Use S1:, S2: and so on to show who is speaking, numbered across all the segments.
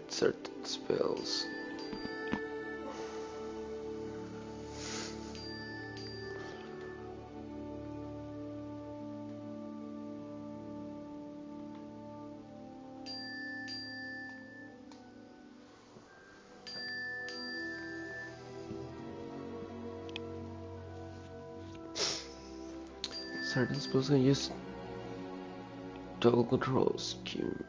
S1: certain spells. Certain spells can use toggle control scheme.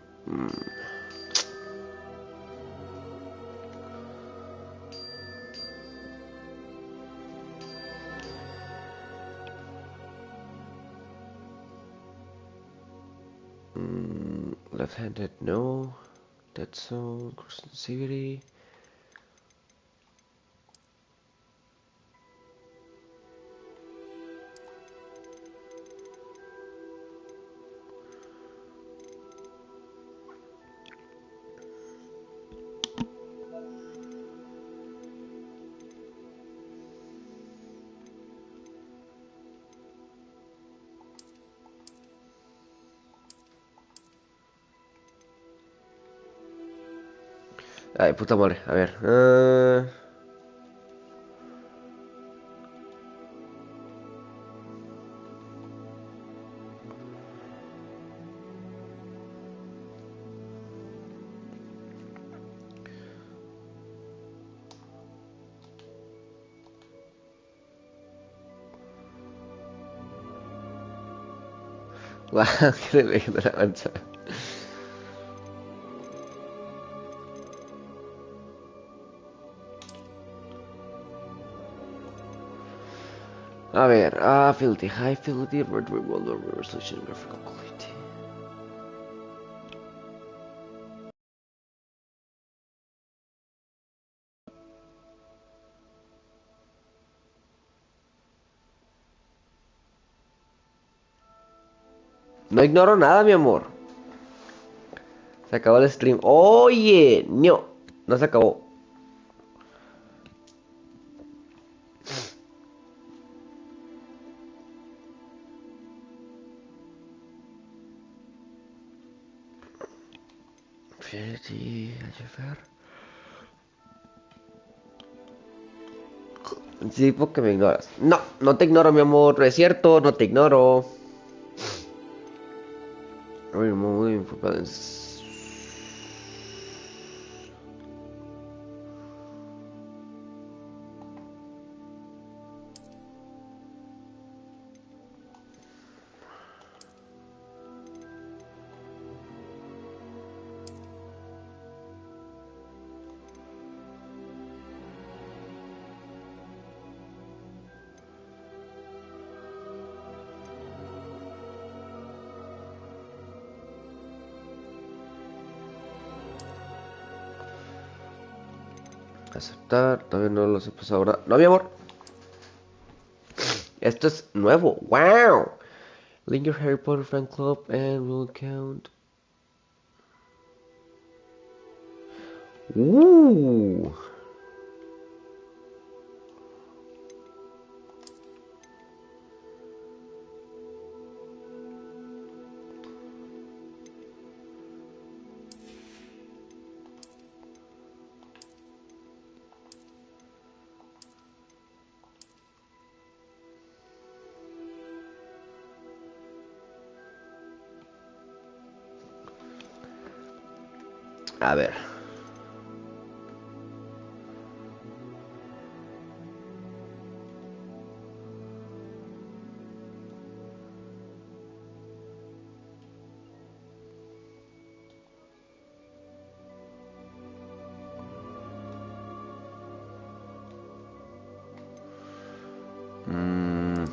S1: Left-handed, no. Dead zone, cross sensitivity. Ay, puta madre, a ver. Guau, que le pegué la mancha. A ver, Fidelity, High Fidelity, Red Revolver, Resolution, Graphical Quality. No ignoro nada, mi amor. Se acabó el stream. Oye, no se acabó. Fidelity, HFR. Sí, porque me ignoras. No, no te ignoro, mi amor. No es cierto, no te ignoro. Remove info balance. Aceptar, todavía no lo sé, pues ahora. No, mi amor. Esto es nuevo. ¡Wow! Link your Harry Potter fan club and will count. Uh. A ver. Mm.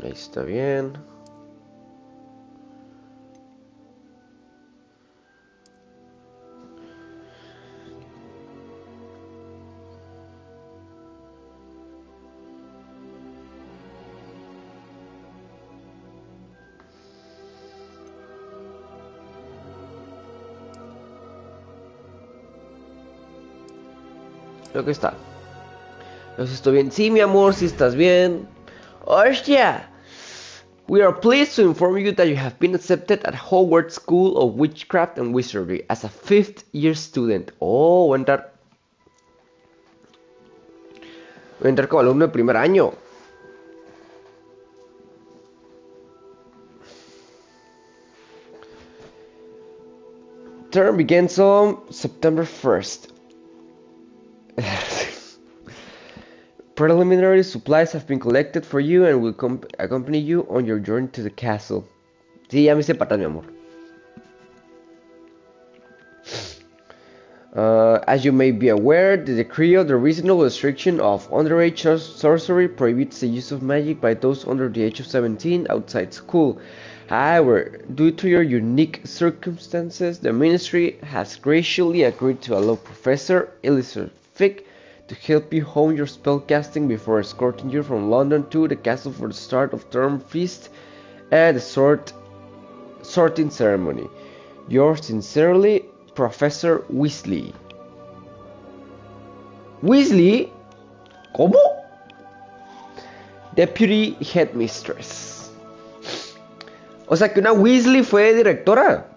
S1: Ahí está bien. Creo que está. Entonces estoy bien. Sí, mi amor, sí estás bien. ¡Hostia! We are pleased to inform you that you have been accepted at Hogwarts School of Witchcraft and Wizardry as a 5th year student. Oh, voy a entrar como alumno de primer año. Term begins on September 1st. Preliminary supplies have been collected for you and will accompany you on your journey to the castle. Sí, ya me hice patas, mi amor. As you may be aware, the decree of the reasonable restriction of underage sorcery prohibits the use of magic by those under the age of 17 outside school. However, due to your unique circumstances, the Ministry has graciously agreed to allow Professor Elizabeth Fick to help you hone your spellcasting before escorting you from London to the castle for the start of term feast and the sorting ceremony. Yours sincerely, Professor Weasley. ¿Weasley? ¿Cómo? Deputy Headmistress. O sea que una Weasley fue directora.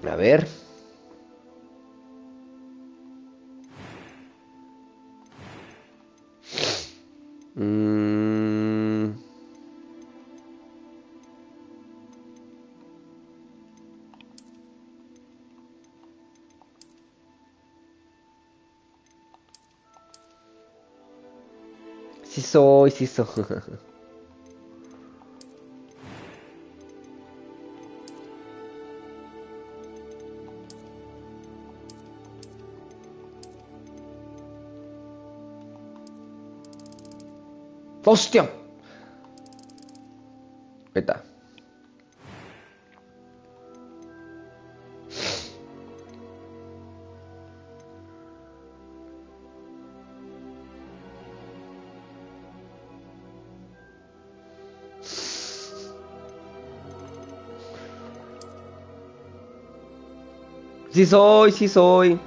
S1: A ver. Sí soy, sí soy. ¡Hostia! Ahí está. Sí soy, sí soy.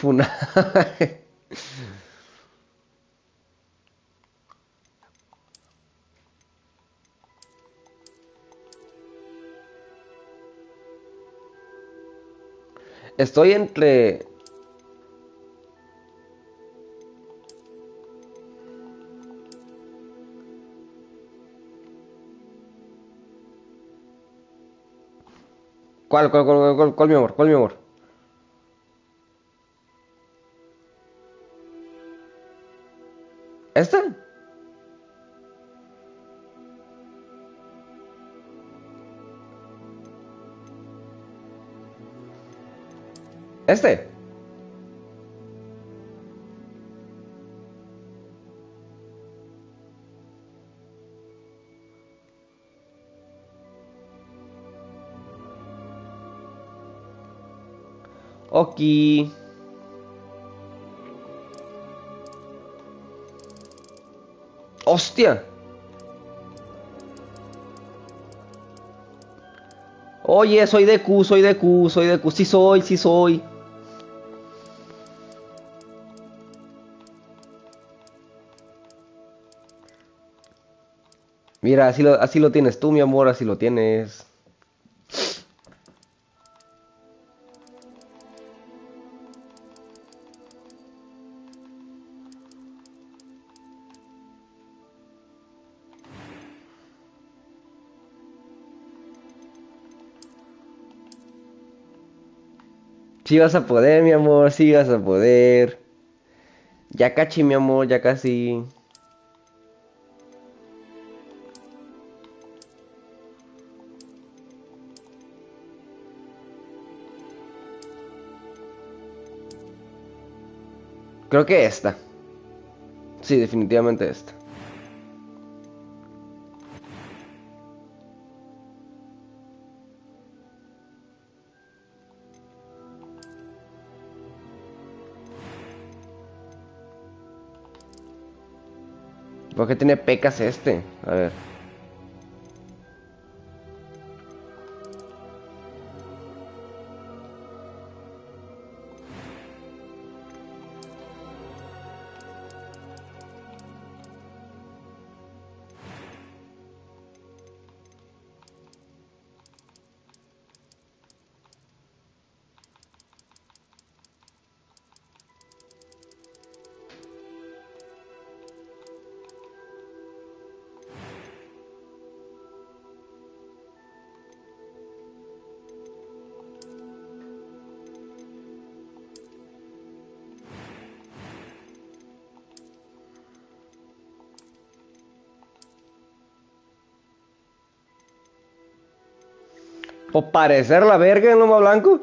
S1: Funa. Estoy entre... ¿Cuál, mi amor? ¿Cuál, mi amor? ¿Este? ¿Este? Ok. ¡Hostia! Oye, soy de Q, soy de Q, soy de Q. Sí soy, sí soy. Mira, así lo tienes tú, mi amor, así lo tienes. Sí vas a poder, mi amor, sí vas a poder. Ya cachi, mi amor, ya casi. Creo que esta. Sí, definitivamente esta. ¿Por qué tiene pecas este? A ver. Por parecer la verga en lomo blanco.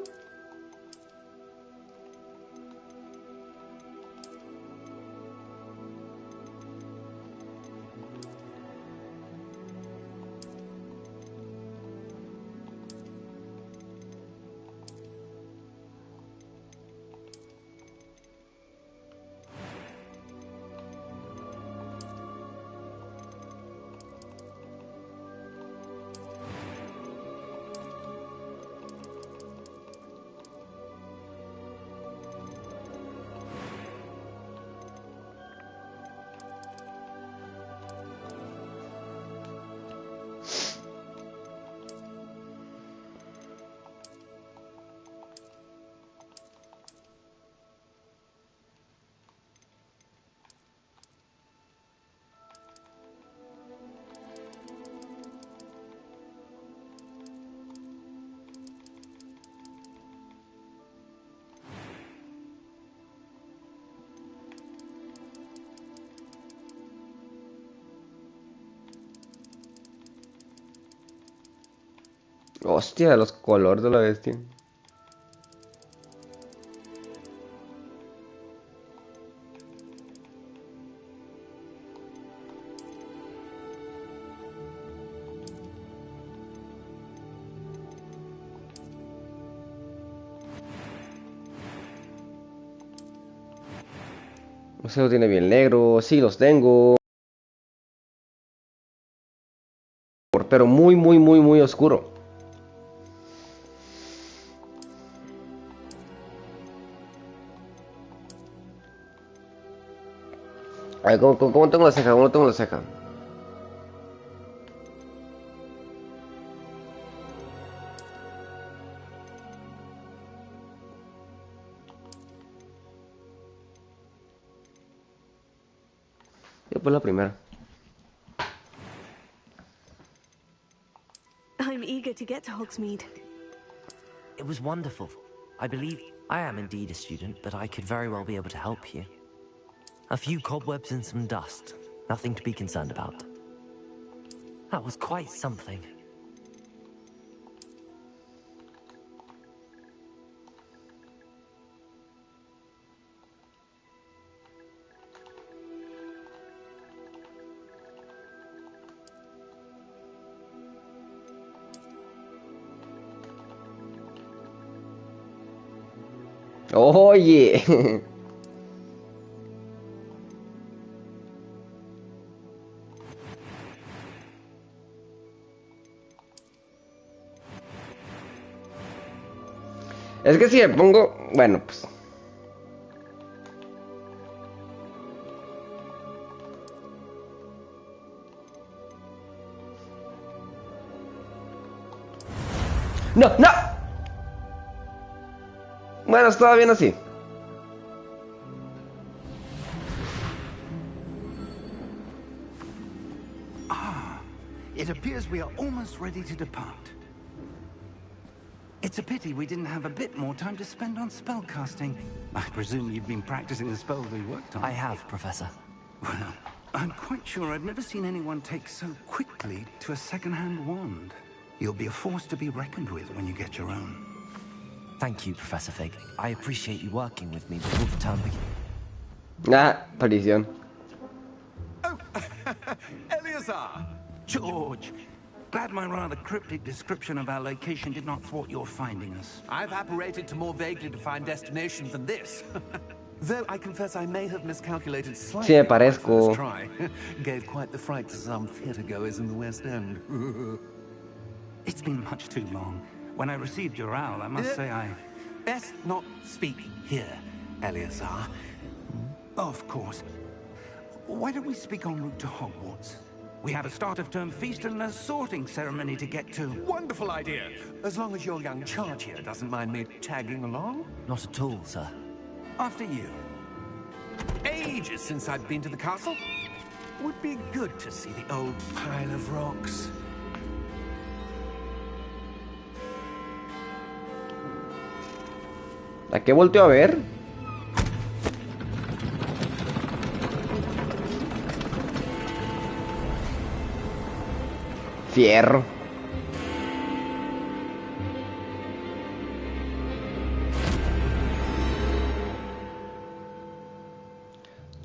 S1: Hostia, los colores de la bestia. No sé, lo tiene bien negro. Sí, los tengo. Pero muy, muy, muy, muy oscuro. A ver, ¿cómo tengo la ceja? ¿Cómo tengo la ceja? Yo pues la primera.
S2: I'm eager to get to Hogsmeade.
S3: It was wonderful. I believe I am indeed a student, but I could very well be able to help you. A few cobwebs and some dust. Nothing to be concerned about. That was quite something.
S1: Oye. Es que si le pongo... Bueno, pues... ¡No, no! Bueno, estaba bien así.
S4: It appears we are almost ready to depart. It's a pity we didn't have a bit more time to spend on spellcasting. I presume you've been practicing the spells we worked on.
S3: I have, Professor.
S4: Well, I'm quite sure I've never seen anyone take so quickly to a second-hand wand. You'll be a force to be reckoned with when you get your own.
S3: Thank you, Professor Fig. I appreciate you working with me before the term begins.
S1: Ah, aparición.
S4: Oh, Eleazar! George! Glad my rather cryptic description of our location did not thwart your finding us.
S5: I've apparated to more vaguely defined destinations than this. Though I confess I may have miscalculated slightly
S1: Sí, me
S5: on my
S1: parezco.
S5: first try. Gave quite the fright to some theatergoers in the West End.
S4: It's been much too long. When I received your owl, I must say I...
S5: Best not speak here, Eleazar.
S4: Of course. Why don't we speak en route to Hogwarts? We have a start-of-term feast and a sorting ceremony to get to.
S5: Wonderful idea. As long as your young charge here doesn't mind me tagging along.
S3: Not at all, sir.
S4: After you.
S5: Ages since I've been to the castle. Would be good to see the old pile of rocks.
S1: ¿A qué volteo a ver? Fierro.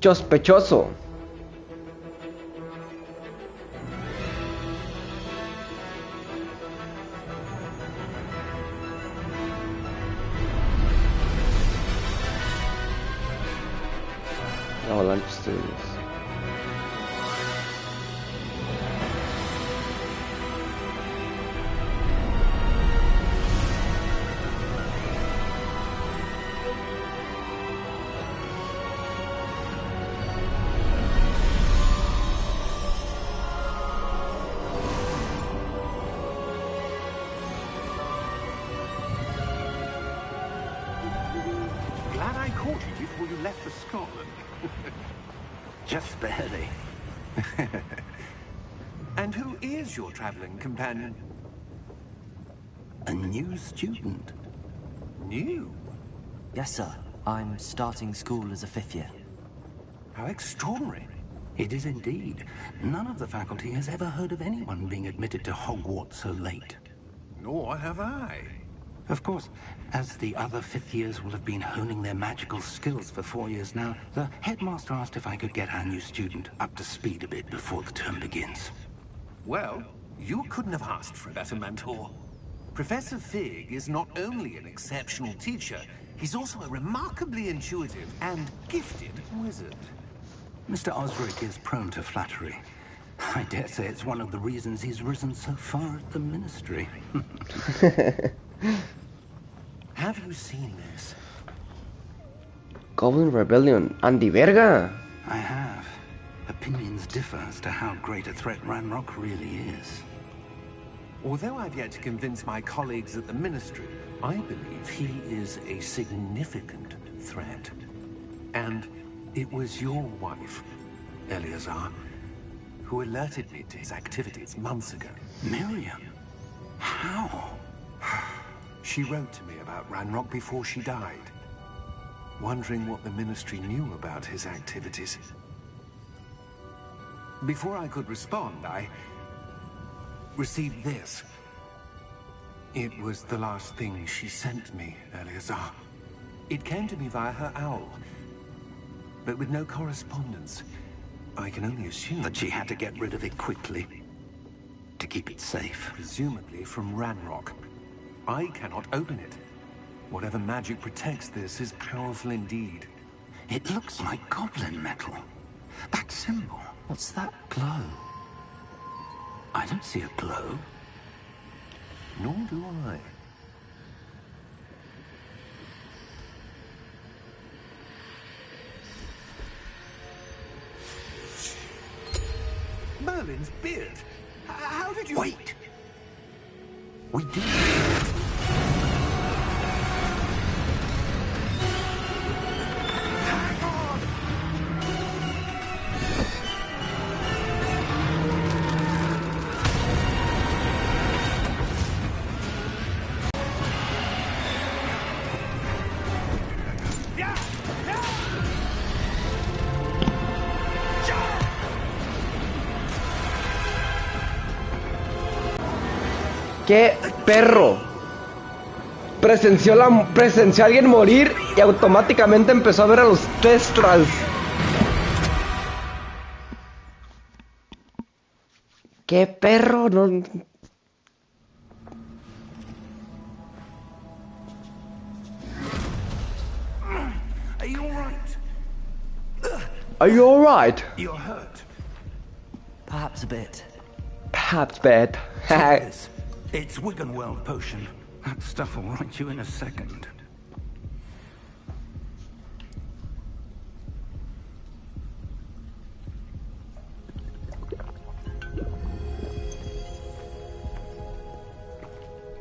S1: Sospechoso. Avalanche Studios.
S4: Glad I caught you before you left for Scotland. Just barely.
S5: And who is your traveling companion?
S4: A new student.
S5: New?
S3: Yes, sir. I'm starting school as a 5th year.
S5: How extraordinary.
S4: It is indeed. None of the faculty has ever heard of anyone being admitted to Hogwarts so late.
S5: Nor have I.
S4: Of course, as the other 5th years will have been honing their magical skills for 4 years now, the headmaster asked if I could get our new student up to speed a bit before the term begins.
S5: Well, you couldn't have asked for a better mentor. Professor Fig is not only an exceptional teacher, he's also a remarkably intuitive and gifted wizard.
S4: Mr. Osric is prone to flattery. I dare say it's one of the reasons he's risen so far at the ministry.
S5: Have you seen this?
S1: Goblin Rebellion. Andy Verga.
S4: I have. Opinions differ as to how great a threat Ranrock really is.
S5: Although I've yet to convince my colleagues at the ministry, I believe he is a significant threat. And it was your wife, Eleazar, who alerted me to his activities months ago.
S4: Miriam? How?
S5: She wrote to me about Ranrock before she died, wondering what the ministry knew about his activities. Before I could respond, I received this. It was the last thing she sent me, Eleazar. It came to me via her owl, but with no correspondence. I can only assume
S4: That she had to get rid of it quickly. To keep it safe.
S5: presumably from Ranrock. I cannot open it. Whatever magic protects this is powerful indeed.
S4: It looks like goblin metal. That symbol.
S3: What's that glow?
S4: I don't see a glow.
S5: Nor do I. Merlin's beard. How did you...
S4: Wait! We did.
S5: Hang on! Yeah! Yeah!
S1: ¡Qué perro! Presenció a alguien morir y automáticamente empezó a ver a los Testrals. ¡Qué perro! No...
S4: Are you all right?
S1: Are you alright?
S4: You're hurt.
S3: Perhaps a bit.
S1: Perhaps bad.
S4: Take this. It's Wiggenweld potion. That stuff will right you in a second.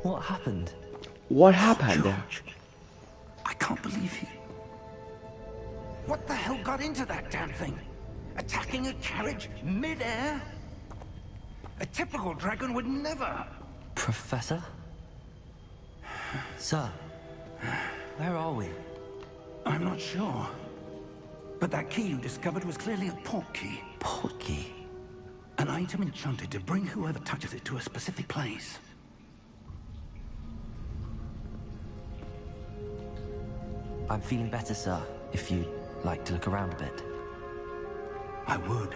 S3: What happened?
S1: What happened?
S4: George, I can't believe you. What the hell got into that damn thing? Attacking a carriage mid-air? A typical dragon would never.
S3: Professor? Sir, where are we?
S4: I'm not sure. But that key you discovered was clearly a port key.
S3: Port key?
S4: An item enchanted to bring whoever touches it to a specific place.
S3: I'm feeling better, sir, if you'd like to look around a bit.
S4: I would.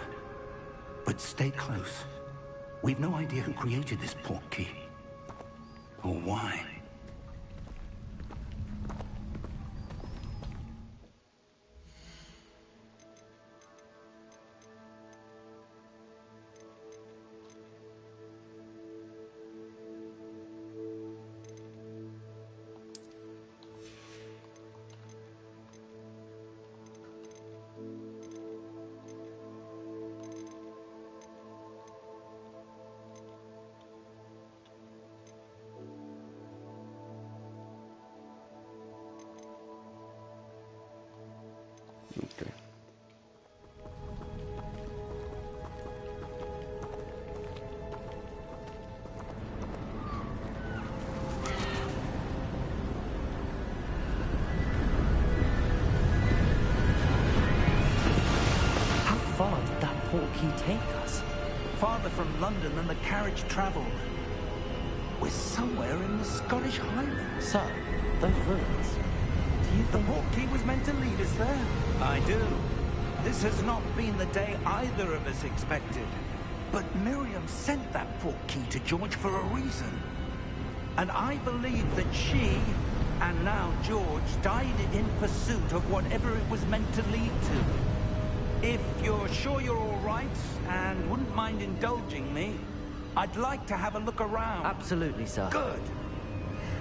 S4: But stay close. We've no idea who created this port key. Or why.
S1: Okay.
S3: How far did that port key take us?
S4: Farther from London than the carriage travelled. We're somewhere in the Scottish Highlands.
S3: Sir, those ruins. Do you
S4: The
S3: think...
S4: port key was meant to lead us there. I do. This has not been the day either of us expected. But Miriam sent that port key to George for a reason. And I believe that she, and now George, died in pursuit of whatever it was meant to lead to. If you're sure you're all right, and wouldn't mind indulging me, I'd like to have a look around.
S3: Absolutely, sir.
S4: Good.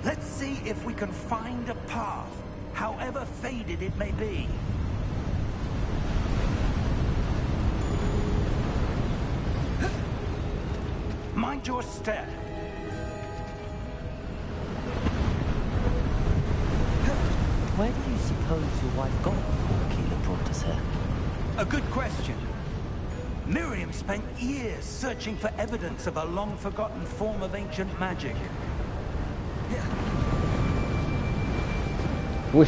S4: Let's see if we can find a path, however faded it may be. Mind your step.
S3: Where do you suppose your wife got the port key that brought us here?
S4: A good question. Miriam spent years searching for evidence of a long-forgotten form of ancient magic.
S1: We.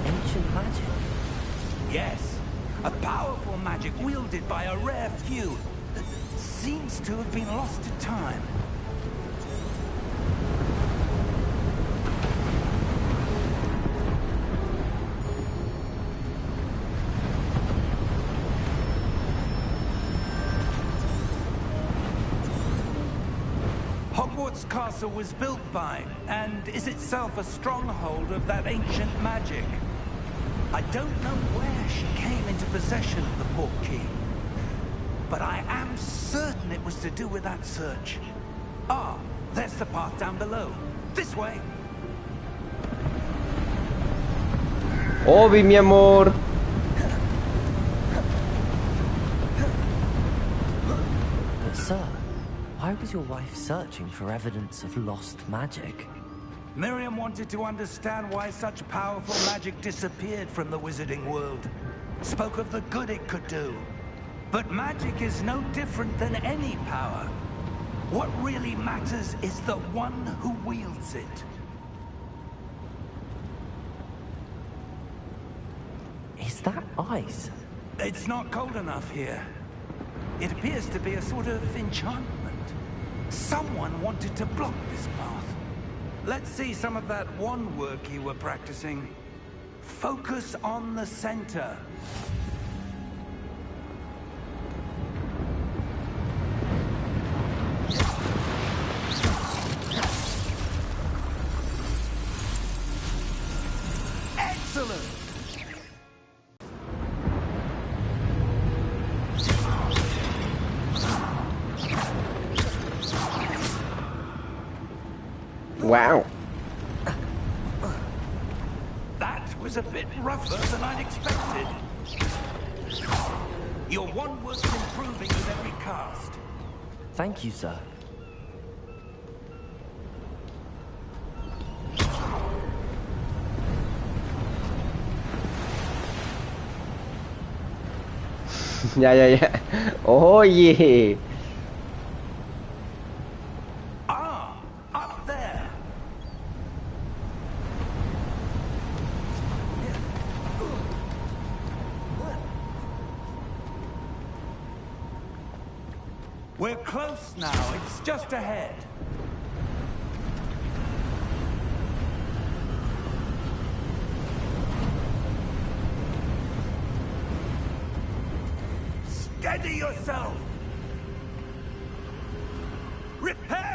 S3: Ancient magic?
S4: Yes, a powerful magic wielded by a rare few that seems to have been lost to time. Hogwarts Castle was built by, and is itself a stronghold of that ancient magic. I don't know where she came into possession of the port key, but I am certain it was to do with that search. Ah, there's the path down below. This way.
S1: Obi, mi amor.
S3: But sir, why was your wife searching for evidence of lost magic?
S4: Miriam wanted to understand why such powerful magic disappeared from the wizarding world. Spoke of the good it could do. But magic is no different than any power. What really matters is the one who wields it.
S3: Is that ice?
S4: It's not cold enough here. It appears to be a sort of enchantment. Someone wanted to block this path. Let's see some of that wand work you were practicing. Focus on the center. Excellent.
S1: Wow.
S4: That was a bit rougher than I'd expected. Your one works improving with every cast.
S3: Thank you, sir.
S1: Ya. Oye.
S4: Ah, up there. We're close now. It's just ahead. Steady yourself. Reparo!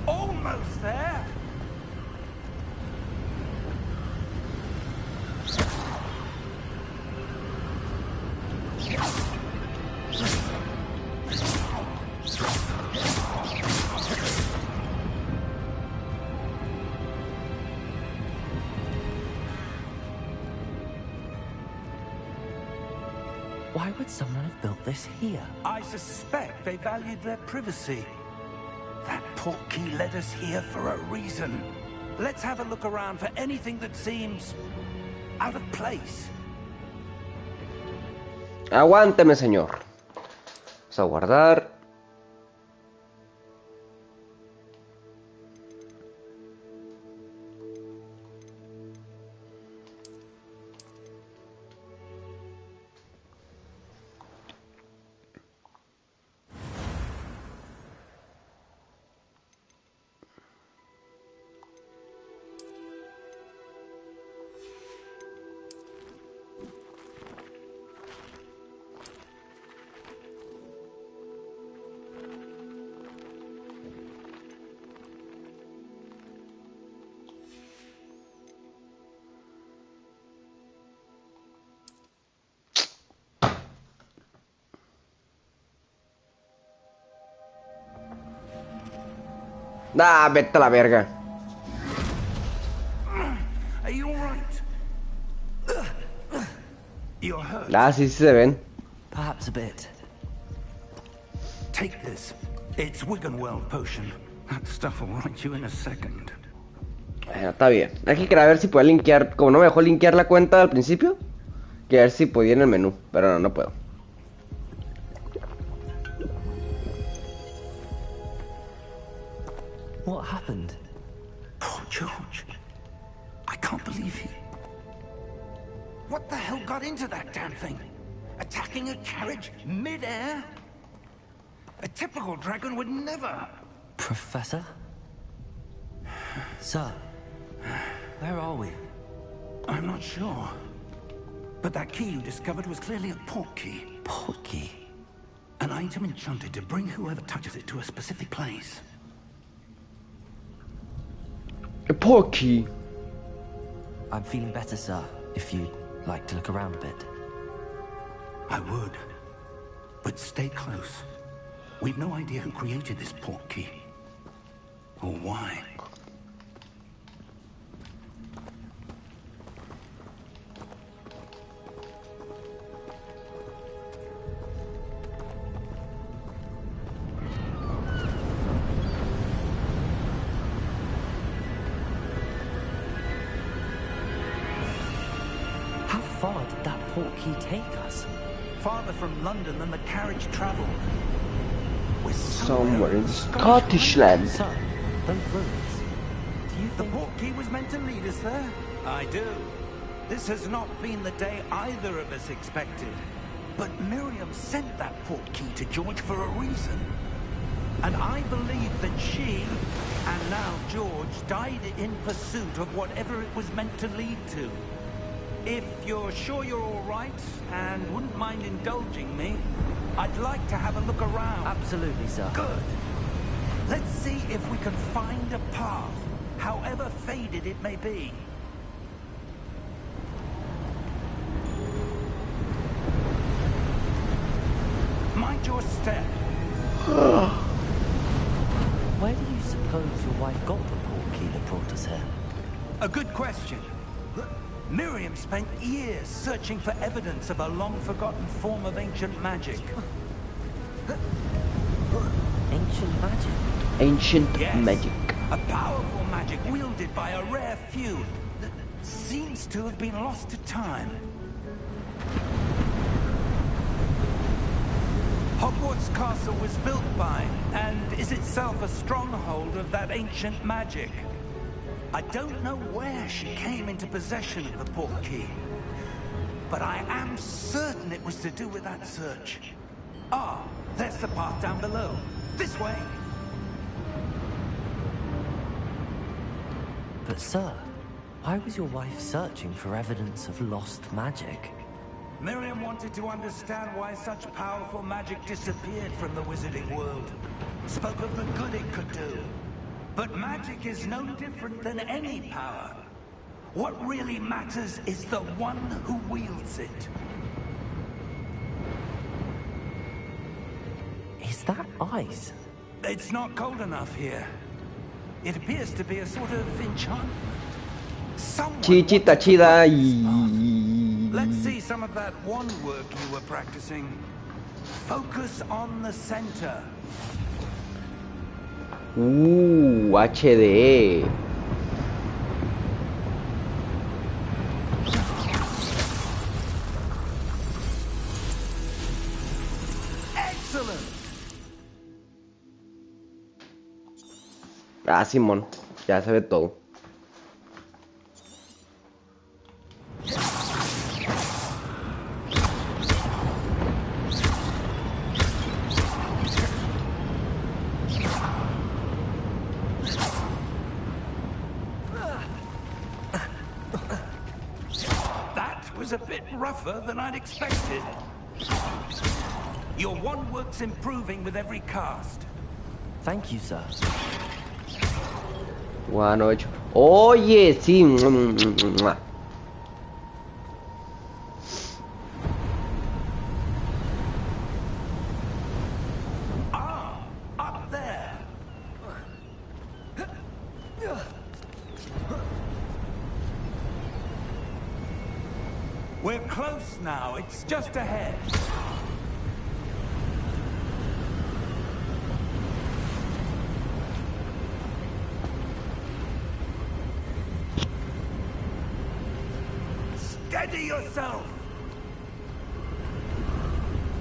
S4: Almost there.
S3: Why would someone have built this here?
S4: I suspect they valued their privacy. That portkey led us here for a reason. Let's have a look around for anything that seems out of place.
S1: Aguánteme, señor. Vamos a guardar. Ah, vete a la verga.
S4: Are you all right? You're hurt.
S1: Ah, sí se ven.
S3: Perhaps a bit.
S4: Take this. It's Wiggenweld potion. That stuff will right you in a second.
S1: Bueno, está bien. Aquí quería ver si podía linkear. Como no me dejó linkear la cuenta al principio, quería ver si podía en el menú. Pero no puedo.
S3: What happened?
S4: Poor George. I can't believe he... What the hell got into that damn thing? Attacking a carriage mid-air? A typical dragon would never...
S3: Professor? Sir, where are we?
S4: I'm not sure. But that key you discovered was clearly a portkey.
S3: Portkey?
S4: An item enchanted to bring whoever touches it to a specific place.
S1: A portkey.
S3: I'm feeling better, sir, if you'd like to look around a bit.
S4: I would. But stay close. We've no idea who created this portkey. Or why.
S3: How far did that portkey take us?
S4: Farther from London than the carriage traveled. We're
S1: Somewhere in Scottish land.
S3: Sir, Those ruins. Do you
S4: The
S3: think...
S4: portkey was meant to lead us there? I do. This has not been the day either of us expected. But Miriam sent that portkey to George for a reason. And I believe that she, and now George, died in pursuit of whatever it was meant to lead to. If you're sure you're all right, and wouldn't mind indulging me, I'd like to have a look around.
S3: Absolutely, sir.
S4: Good. Let's see if we can find a path, however faded it may be. Mind your step.
S3: Where do you suppose your wife got the portkey that brought us here?
S4: A good question. Miriam spent years searching for evidence of a long-forgotten form of ancient magic.
S3: Ancient magic?
S1: Ancient
S4: Yes,
S1: magic.
S4: a powerful magic wielded by a rare few that seems to have been lost to time. Hogwarts Castle was built by, and is itself a stronghold of that ancient magic. I don't know where she came into possession of the portkey, but I am certain it was to do with that search. Ah, there's the path down below. This way.
S3: But sir, why was your wife searching for evidence of lost magic?
S4: Miriam wanted to understand why such powerful magic disappeared from the wizarding world. Spoke of the good it could do. But magic is no different than any power. What really matters is the one who wields it.
S3: Is that ice?
S4: It's not cold enough here. It appears to be a sort of enchantment. Someone
S1: Chichita
S4: wanted to
S1: chida
S4: break this path. Let's
S1: y...
S4: see some of that one work you were practicing. Focus on the center.
S1: HD.
S4: Excellent.
S1: Ah, Simón, ya se ve todo.
S4: A bit rougher than I'd expected. Your one work's improving with every cast.
S3: Thank you, sir.
S1: Bueno hecho. Oye, sí.
S4: Ah, up there. We're close now. It's just ahead. Steady yourself.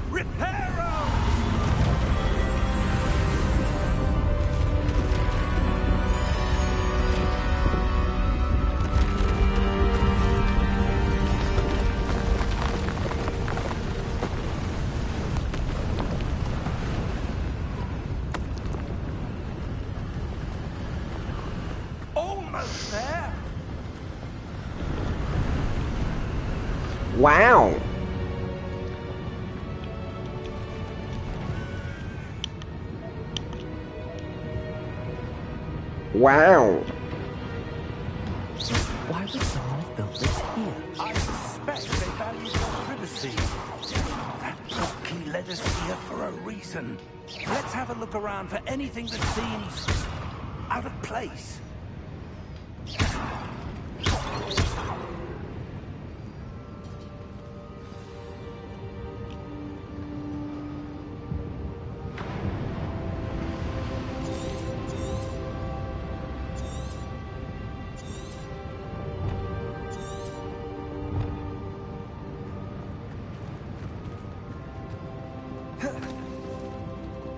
S4: Reparo! Almost there.
S1: Wow. Wow.
S3: Why would someone have built this here?
S4: I suspect they value their privacy. That portkey led us here for a reason. Let's have a look around for anything that seems out of place.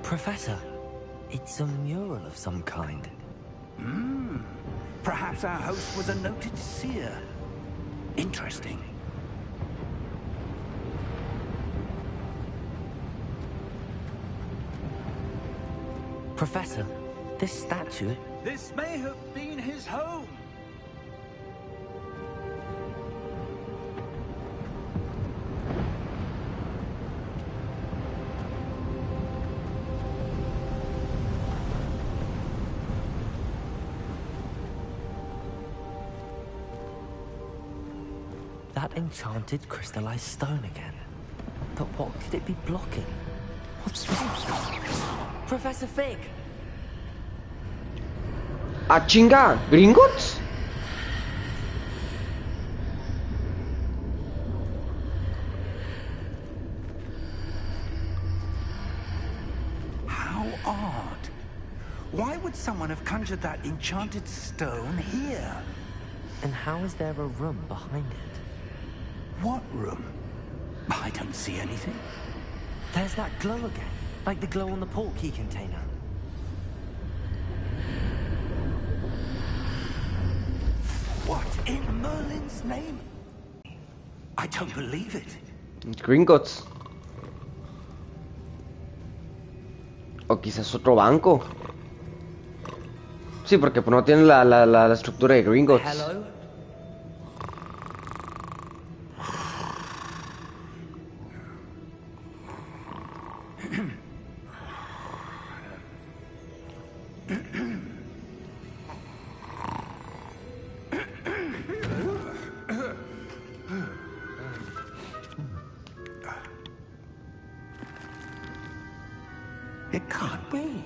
S3: Professor, it's a mural of some kind.
S4: Perhaps our host was a noted seer. Interesting.
S3: Professor, this statue...
S4: This may have been his home.
S3: That enchanted crystallized stone again. But what could it be blocking? What's wrong? Professor Fig!
S1: ¡Ah, chinga! ¿Gringotts?
S4: How odd. Why would someone have conjured that enchanted stone here?
S3: And how is there a room behind it?
S4: What room? I don't see anything.
S3: There's that glow again, like the glow on the portkey container.
S4: What in Merlin's name? I don't believe it.
S1: Gringotts. O quizás otro banco. Sí, porque pues no tiene la estructura de Gringotts.
S3: Hello?
S4: It can't be.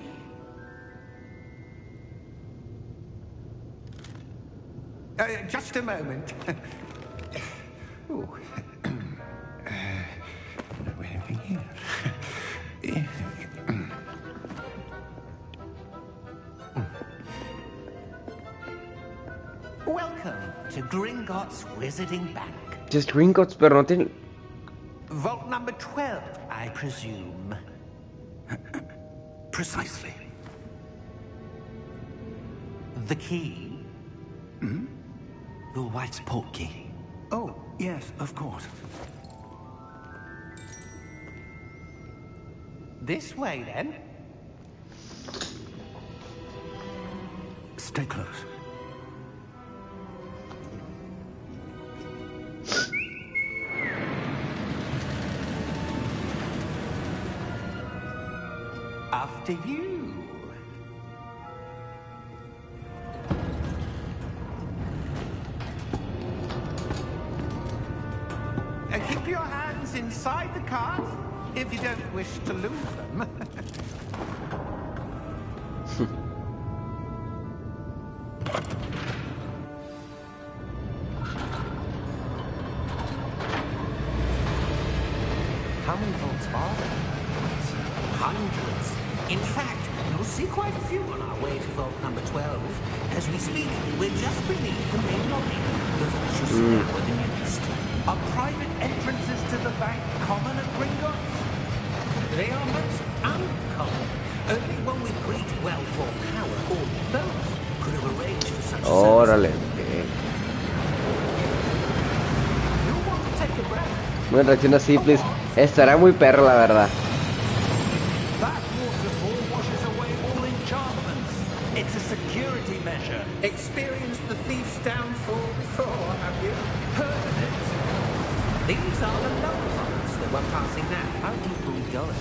S4: Just a moment. Ooh. Anything here? Welcome to Gringotts Wizarding Bank.
S1: Just Gringotts, pero no tiene...
S4: Vault number 12, I presume. Precisely. The key?
S3: Your wife's portkey.
S4: Oh, yes, of course. This way, then. Stay close. After you. Keep your hands inside the cart if you don't wish to lose them.
S3: How many vaults are there?
S6: Hundreds. In fact, you'll see quite a few on our way to vault number 12. As we speak, we're just beneath the main lobby. The vaults you see now are the newest.
S4: Are private entrances to the bank common at Gringotts?
S6: They are most uncommon. Only one with great wealth or power, or both, could have arranged for such a service.
S1: Órale.
S6: You want to take a breath?
S1: Una reacción así, please. Estará muy perro, la verdad.
S4: That waterfall washes away all enchantments. It's a security measure.
S6: Experienced the thief's downfall before, have you?
S4: Heard of it?
S6: These are the lower vaults that we're passing now.
S3: How deep are we going?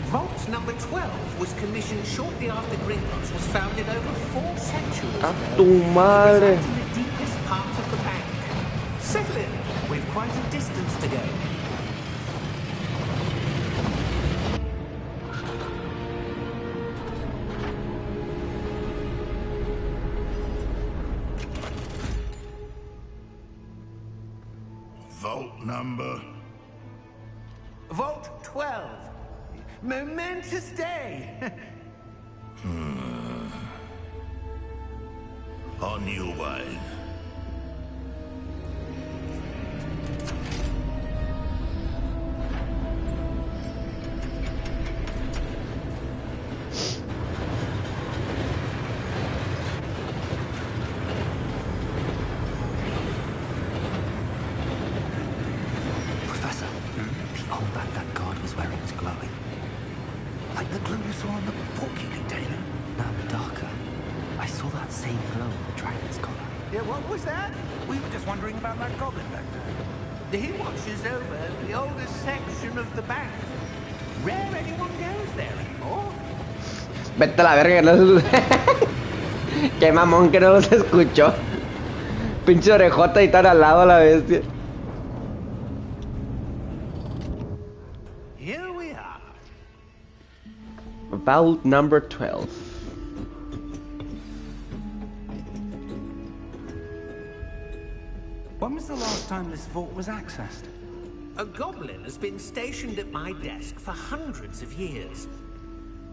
S6: Vault number 12 was commissioned shortly after Gringotts was founded over 4 centuries
S1: A
S6: ago.
S1: tu madre.
S6: It resides in the deepest part of the bank. Settle in. We've quite a distance to go.
S7: Vault number?
S4: Vault 12. Momentous day.
S7: On your way.
S6: that god was where it was glowing. Like the glow you saw in the porky container.
S3: No, darker. I saw that same glow in the dragon's collar.
S4: Yeah, what was that? We were just wondering about that goblin back there.
S6: He watches over the oldest section of the bank. Rare anyone goes there anymore.
S1: Vete a la verga, no. Qué mamón que no se escuchó. Pinche orejota y tan al lado a la bestia.
S4: Here we are.
S1: Vault number 12.
S4: When was the last time this vault was accessed?
S6: A goblin has been stationed at my desk for hundreds of years.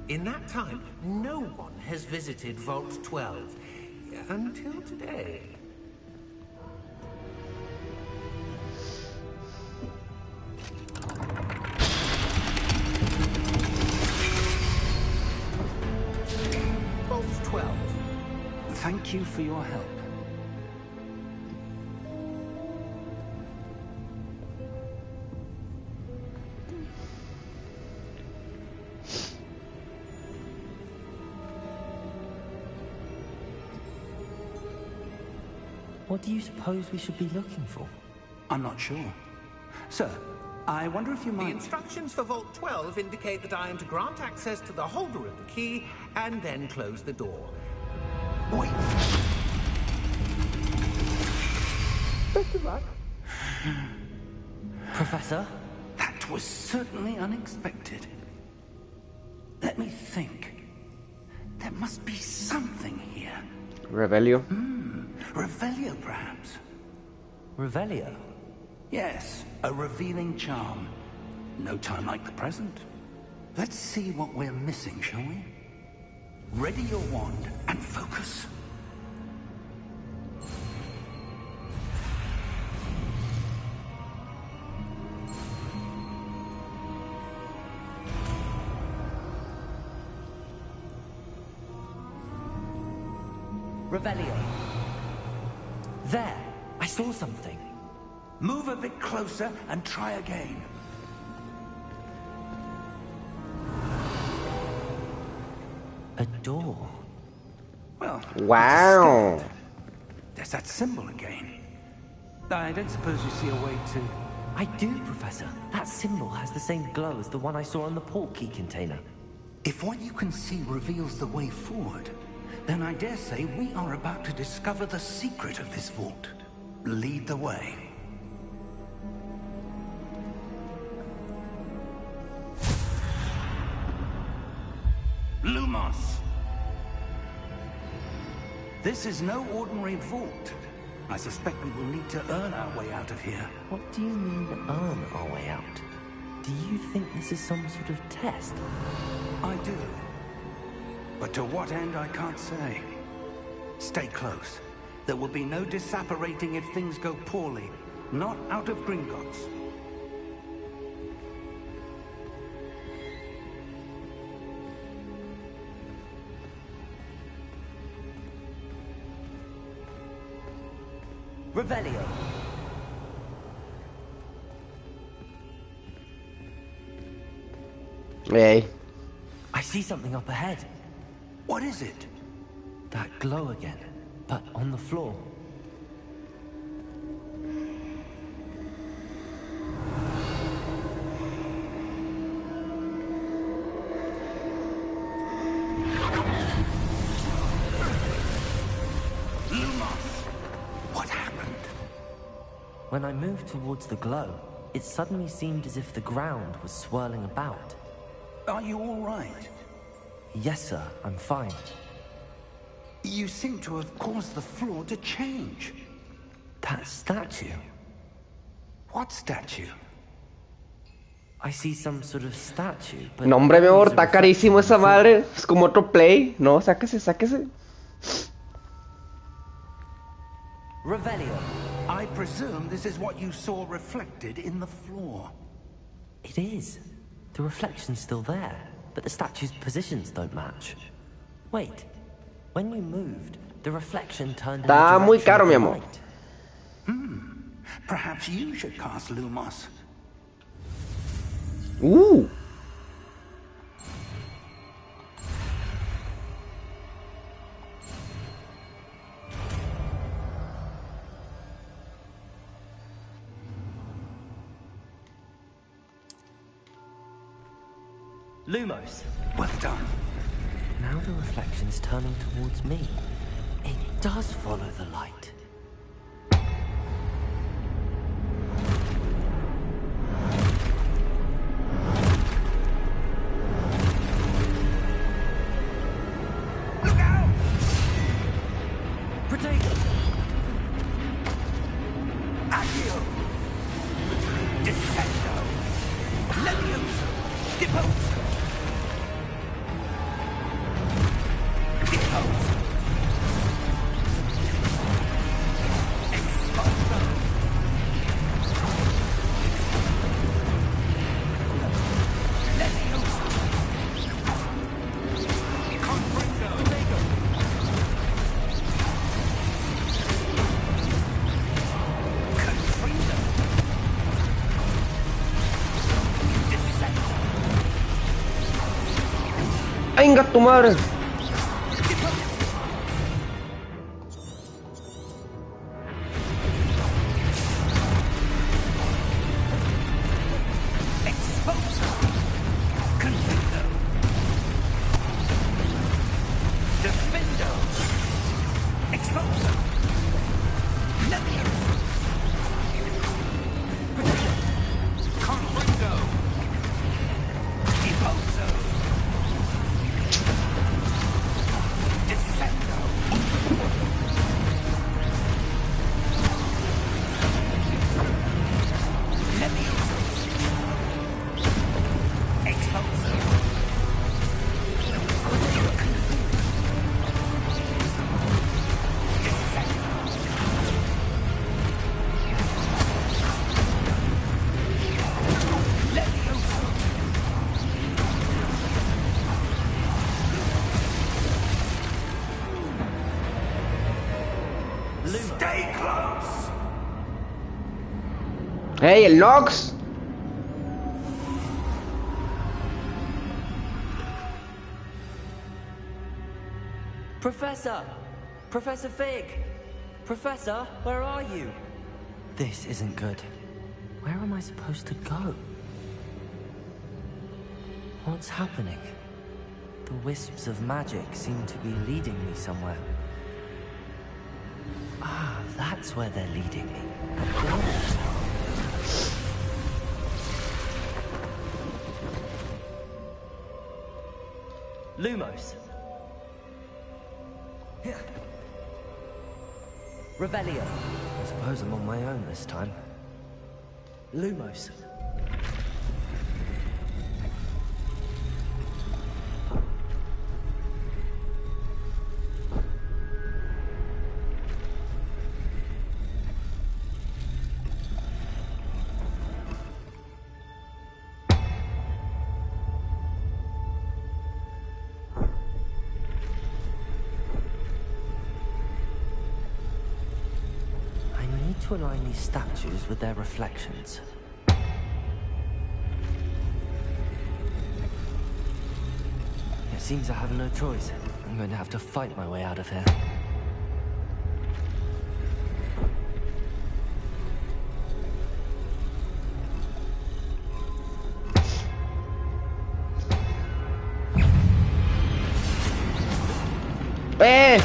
S6: In that time, no one has visited Vault 12 until today. Vault 12.
S4: Thank you for your help.
S3: What do you suppose we should be looking for?
S4: I'm not sure. Sir, I wonder if you
S6: The
S4: might...
S6: instructions for Vault 12 indicate that I am to grant access to the holder of the key and then close the door.
S4: Wait.
S6: Best of luck.
S3: Professor?
S4: That was certainly unexpected. Let me think. There must be something here.
S1: Revelio.
S4: Revelio, perhaps?
S3: Revelio?
S4: Yes, a revealing charm. No time like the present. Let's see what we're missing, shall we? Ready your wand and focus.
S3: Revelio. There! I saw something.
S4: Move a bit closer and try again.
S3: A door.
S4: Well,
S1: Wow.
S4: it's a step. There's that symbol again. I don't suppose you see a way to...
S3: I do, Professor. That symbol has the same glow as the one I saw in the port key container.
S4: If what you can see reveals the way forward, then I dare say we are about to discover the secret of this vault. Lead the way. Lumos! This is no ordinary vault. I suspect we will need to earn our way out of here.
S3: What do you mean, earn our way out? Do you think this is some sort of test?
S4: I do. But to what end, I can't say. Stay close. There will be no disapparating if things go poorly. Not out of Gringotts.
S3: Revelio.
S1: Hey.
S3: I see something up ahead.
S4: What is it?
S3: That glow again, but on the floor.
S4: Lumos! What happened?
S3: When I moved towards the glow, it suddenly seemed as if the ground was swirling about.
S4: Are you all right?
S3: Yes, sir, I'm fine.
S4: You seem to have caused the floor to change.
S3: That statue.
S4: What statue?
S3: I see some sort of statue, but...
S1: No, hombre, mi amor,
S3: there's a
S1: está carísimo esa
S3: reflection
S1: madre. Es como otro play. No, sáquese, sáquese.
S3: Revelio.
S4: I presume this is what you saw reflected in the floor.
S3: It is. The reflection's still there, but the statue's positions don't match. Wait. When you moved, the reflection turned in the
S1: Está muy
S3: direction
S1: caro,
S3: of
S1: mi
S3: the
S1: amor.
S3: light.
S4: Perhaps you should cast Lumos.
S1: Ooh.
S3: Lumos.
S4: Well done.
S3: Now the reflection's turning towards me. It does follow the light.
S4: Look out!
S3: Protego!
S4: Accio! Descendo! Levioso! Deposo! Deposo! Exposo! Levioso! Confringo! Confringo! Descendo!
S1: ¡Venga tu madre!
S4: Exposo! Confringo! Defendo! Exposo! Levioso! Confringo! Deposo! Descendo! Levioso! Exposo! Levioso! Stay close!
S1: ¡Hey, el Nox!
S3: Professor! Professor Fig! Professor, where are you? This isn't good. Where am I supposed to go? What's happening? The wisps of magic seem to be leading me somewhere. Ah, that's where they're leading me. Lumos. Revelio. I suppose I'm on my own this time. Lumos. I need to align these statues with their reflections. It seems I have no choice. I'm going to have to fight my way out of here.
S1: ¡Eh!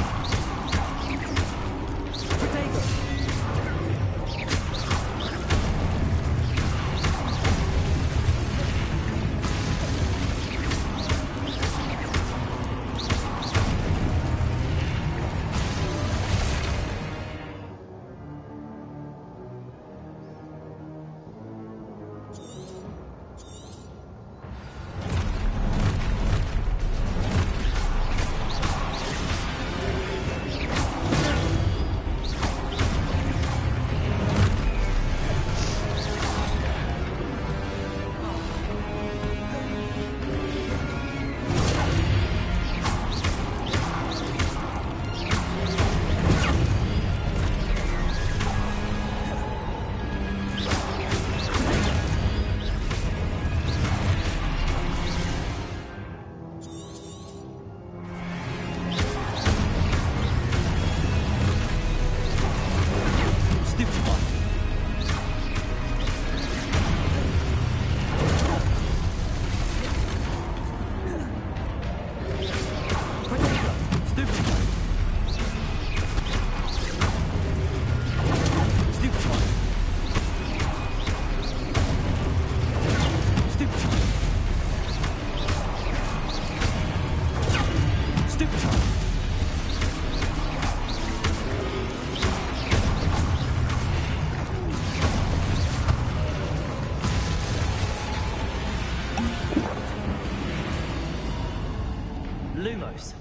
S3: Lumos.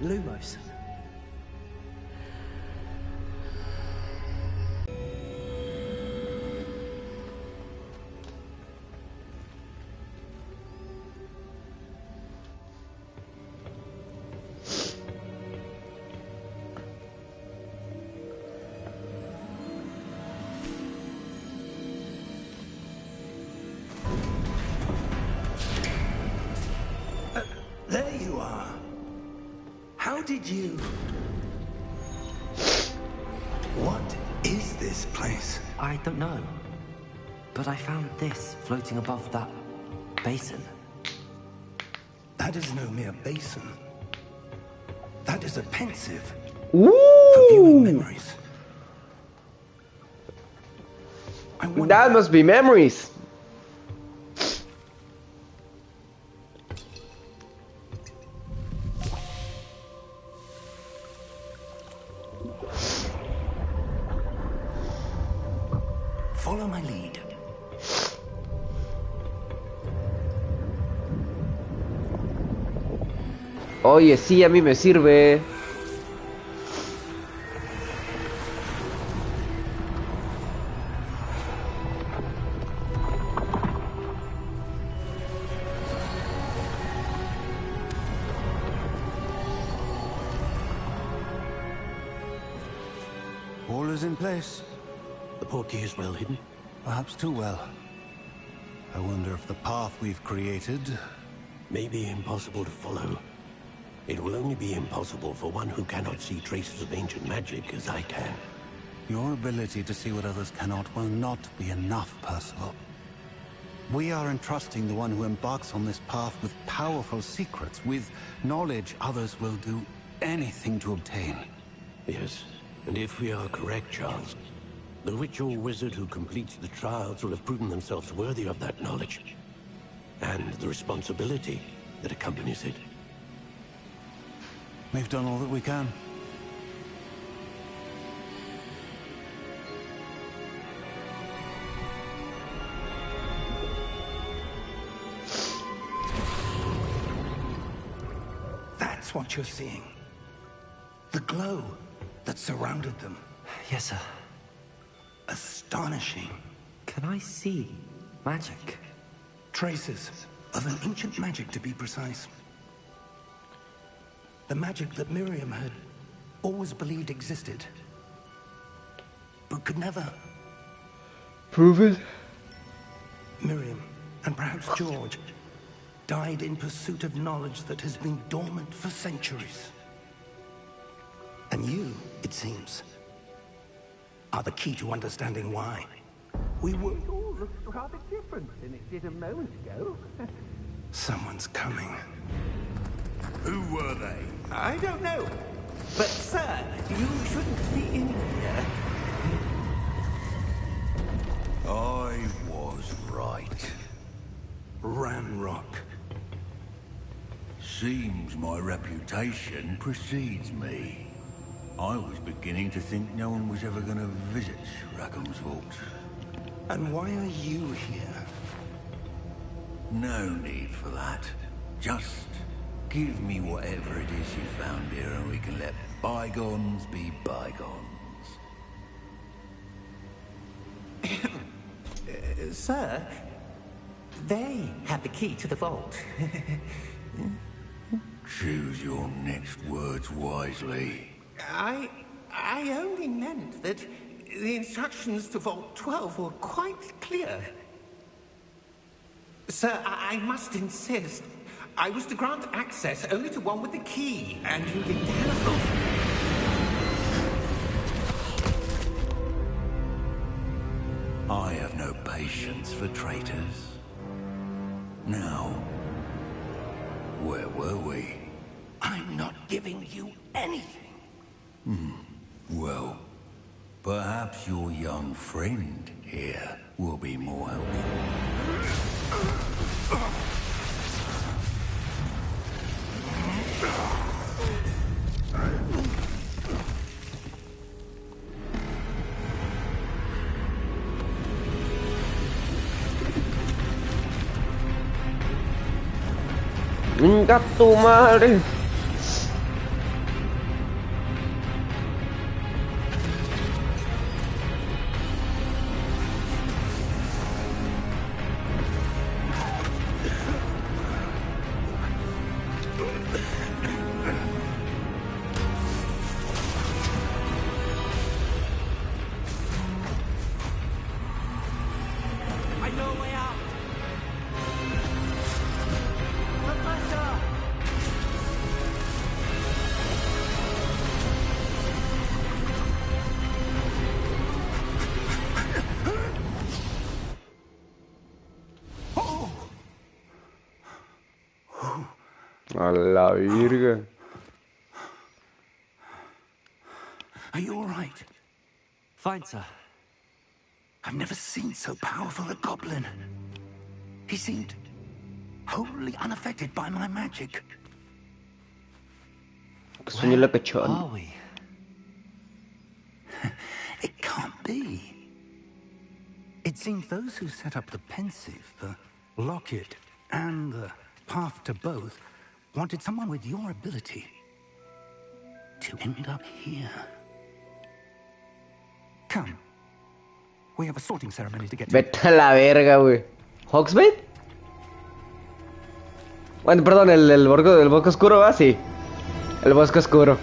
S3: Lumos.
S4: There you are. How did you... What is this place?
S3: I don't know. But I found this floating above that basin.
S4: That is no mere basin. That is a pensive for viewing
S1: Ooh!
S4: memories. I wonder...
S1: That must be memories.
S4: Follow my lead.
S1: Oye, sí, a mí me sirve.
S8: All is in place.
S6: The portkey is well hidden.
S8: Perhaps too well. I wonder if the path we've created...
S6: May be impossible to follow. It will only be impossible for one who cannot see traces of ancient magic as I can.
S8: Your ability to see what others cannot will not be enough, Percival. We are entrusting the one who embarks on this path with powerful secrets, with knowledge others will do anything to obtain.
S6: Yes, and if we are correct, Charles, the witch or wizard who completes the trials will have proven themselves worthy of that knowledge. And the responsibility that accompanies it.
S8: We've done all that we can.
S4: That's what you're seeing. The glow that surrounded them.
S3: Yes, sir.
S4: Astonishing.
S3: Can I see magic?
S4: Traces of an ancient magic, to be precise. The magic that Miriam had always believed existed, but could never.
S1: Prove it.
S4: Miriam, and perhaps George, died in pursuit of knowledge that has been dormant for centuries. And you, it seems, are the key to understanding why. We were...
S9: It all looks rather different than it did a moment ago.
S4: Someone's coming.
S7: Who were they?
S9: I don't know. But, sir, you shouldn't be in here.
S7: I was right.
S4: Ranrock.
S7: Seems my reputation precedes me. I was beginning to think no one was ever going to visit Rackham's vault.
S4: And why are you here?
S7: No need for that. Just give me whatever it is you found here and we can let bygones be bygones.
S9: Sir, they have the key to the vault.
S7: Choose your next words wisely.
S9: I only meant that the instructions to Vault 12 were quite clear. Sir, I must insist. I was to grant access only to one with the key, and you didn't have
S7: I have no patience for traitors. Now, Where were we?
S4: I'm not giving you anything.
S7: Well, perhaps your young friend here will be more helpful.
S1: ¡Venga tu madre!
S4: I know a way out. Professor!
S1: A la virga.
S4: Are you all right?
S3: Fine, sir.
S4: I've never seen so powerful a goblin. He seemed wholly unaffected by my magic.
S1: Sueño la
S3: Where
S1: cachón.
S3: are we?
S4: It can't be. It seems those who set up the pensive, the locket, and the path to both wanted someone with your ability to end up here. Come. We have a sorting ceremony to get to.
S1: Vete a la verga, güey. ¿Hogsmeade? Bueno, perdón, el bosque oscuro, ¿va? Sí. El bosque oscuro.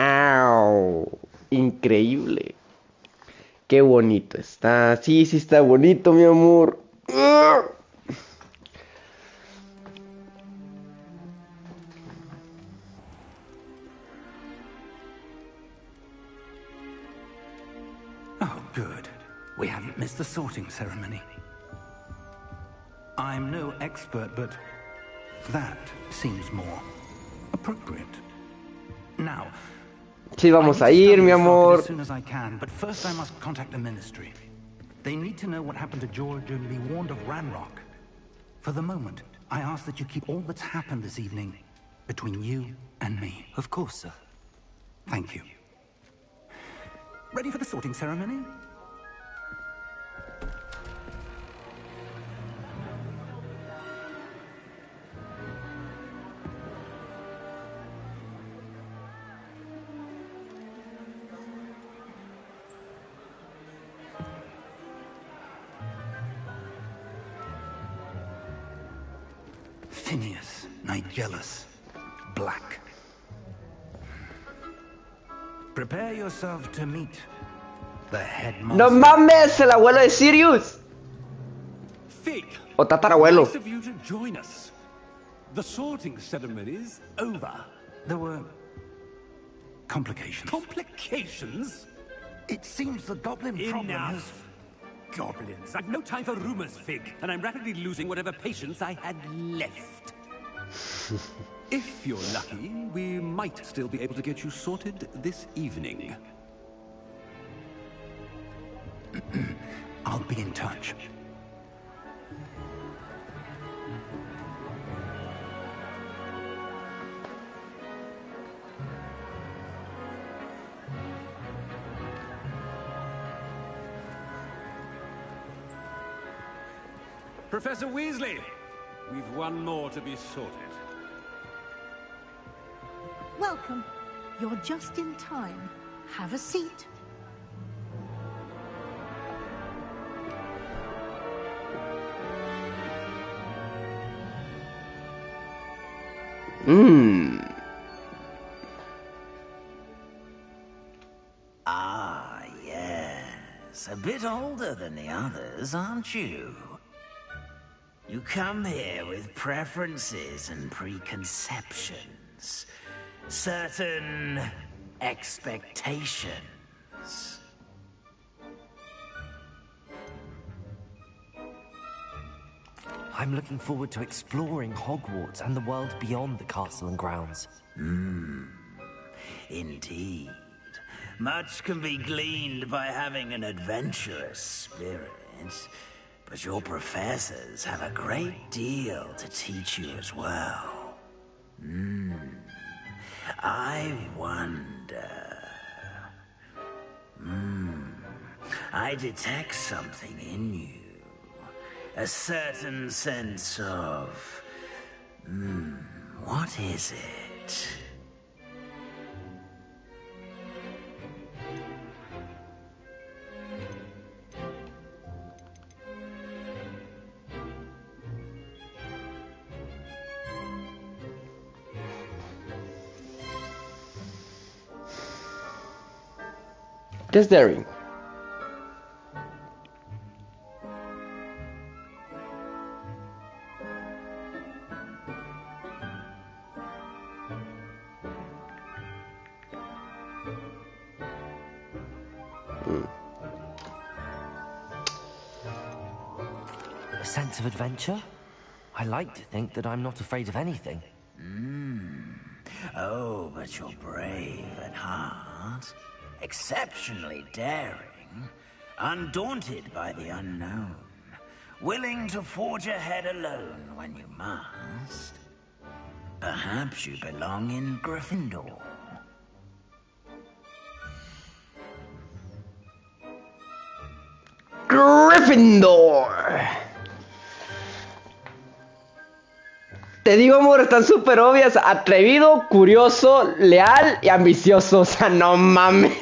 S1: ¡Wow! Increíble. Qué bonito está. Sí, sí está bonito, mi amor.
S4: Oh, good. We haven't missed the sorting ceremony. I'm no expert, but that seems more appropriate. Now,
S1: Sí, vamos a ir, mi amor.
S4: as soon as I can, but first I must contact the ministry. They need to know what happened to George and be warned of Ranrock. For the moment, I ask that you keep all that's happened this evening between you and me.
S3: Of course, sir.
S4: Thank you. Ready for the sorting ceremony? Phineas, Nigellus, Black. Prepare yourself to meet the headmaster.
S1: ¡No mames! ¡El abuelo de Sirius!
S5: Fig,
S1: O tatarabuelo.
S5: nice of you to join us. The sorting ceremony's over.
S4: There were complications.
S5: Complications?
S4: It seems the goblin problem has...
S5: Enough. Goblins. I've no time for rumors, Fig, and I'm rapidly losing whatever patience I had left. If you're lucky, we might still be able to get you sorted this evening.
S4: I'll be in touch.
S5: Professor Weasley, we've one more to be sorted.
S10: Welcome. You're just in time. Have a seat.
S7: Ah, yes. A bit older than the others, aren't you? You come here with preferences and preconceptions. Certain expectations.
S3: I'm looking forward to exploring Hogwarts and the world beyond the castle and grounds.
S7: Indeed. Much can be gleaned by having an adventurous spirit, but your professors have a great deal to teach you as well. I wonder... I detect something in you. A certain sense of... what is it?
S1: Just daring.
S3: A sense of adventure? I like to think that I'm not afraid of anything.
S7: Oh, but you're brave at heart. Exceptionally daring. Undaunted by the unknown. Willing to forge ahead alone when you must. Perhaps you belong in Gryffindor.
S1: Gryffindor. Te digo, amor, están súper obvias. Atrevido, curioso, leal y ambicioso. O sea, no mames.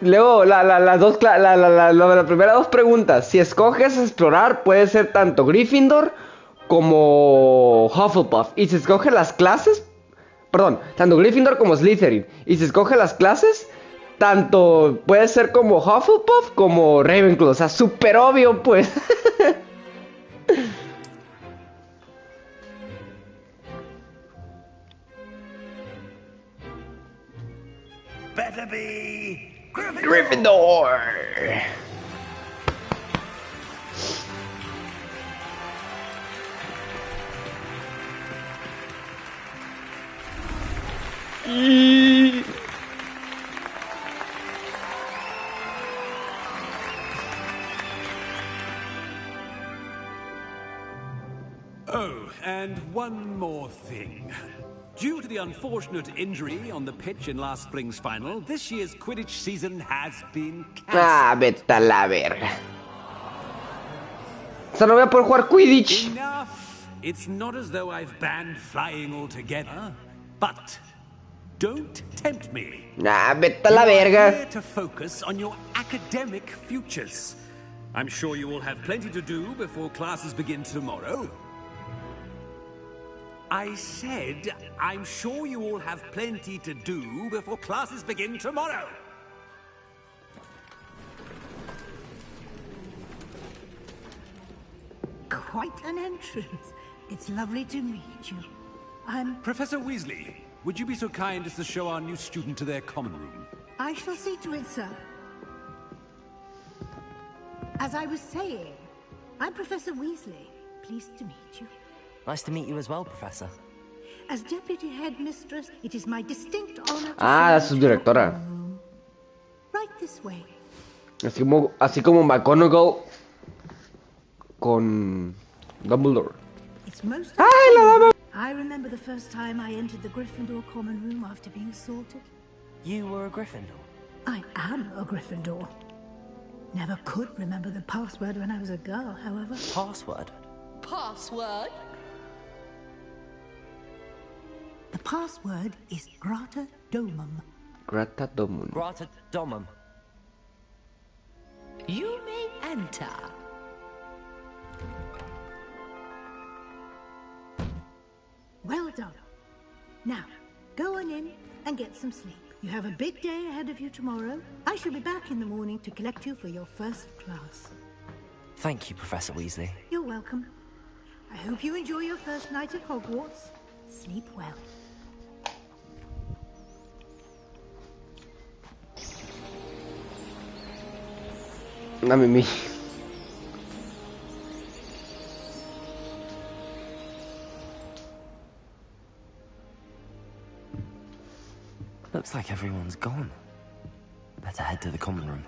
S1: Luego, las primeras dos preguntas. Si escoges explorar, puede ser tanto Gryffindor como Hufflepuff. Y si escoges las clases, perdón, tanto Gryffindor como Slytherin. Y si escoges las clases, tanto puede ser como Hufflepuff como Ravenclaw. O sea, súper obvio, pues.
S7: Better be
S1: Gryffindor.
S5: Oh, and one more thing. Due to the unfortunate injury on the pitch in last spring's final, this year's Quidditch season has been cancelled.
S1: Vete a la verga. O sea, no voy a poder jugar Quidditch.
S5: Enough! It's not as though I've banned flying altogether, but don't tempt me.
S1: Vete a la
S5: You are
S1: verga.
S5: here to focus on your academic futures. I'm sure you will have plenty to do before classes begin tomorrow. I said, I'm sure you all have plenty to do before classes begin tomorrow.
S10: Quite an entrance. It's lovely to meet you.
S5: Professor Weasley, would you be so kind as to show our new student to their common room?
S10: I shall see to it, sir. As I was saying, I'm Professor Weasley. Pleased to meet you.
S3: Nice to meet you as well, Professor.
S10: As Deputy Headmistress, it is my distinct honor to
S1: La
S10: show you to your
S1: subdirectora.
S10: common room. Right this way.
S1: Así como McGonagall con Dumbledore.
S10: It's most I remember the first time I entered the Gryffindor common room after being assaulted.
S3: You were a Gryffindor?
S10: I am a Gryffindor. Never could remember the password when I was a girl, however.
S3: Password?
S11: Password?
S10: The password is Grata Domum.
S1: Grata Domum.
S3: Grata Domum.
S11: You may enter.
S10: Well done. Now, go on in and get some sleep. You have a big day ahead of you tomorrow. I shall be back in the morning to collect you for your first class.
S3: Thank you, Professor Weasley.
S10: You're welcome. I hope you enjoy your first night at Hogwarts. Sleep well.
S1: Dame mi.
S3: Looks like everyone's gone. Better head to the common room.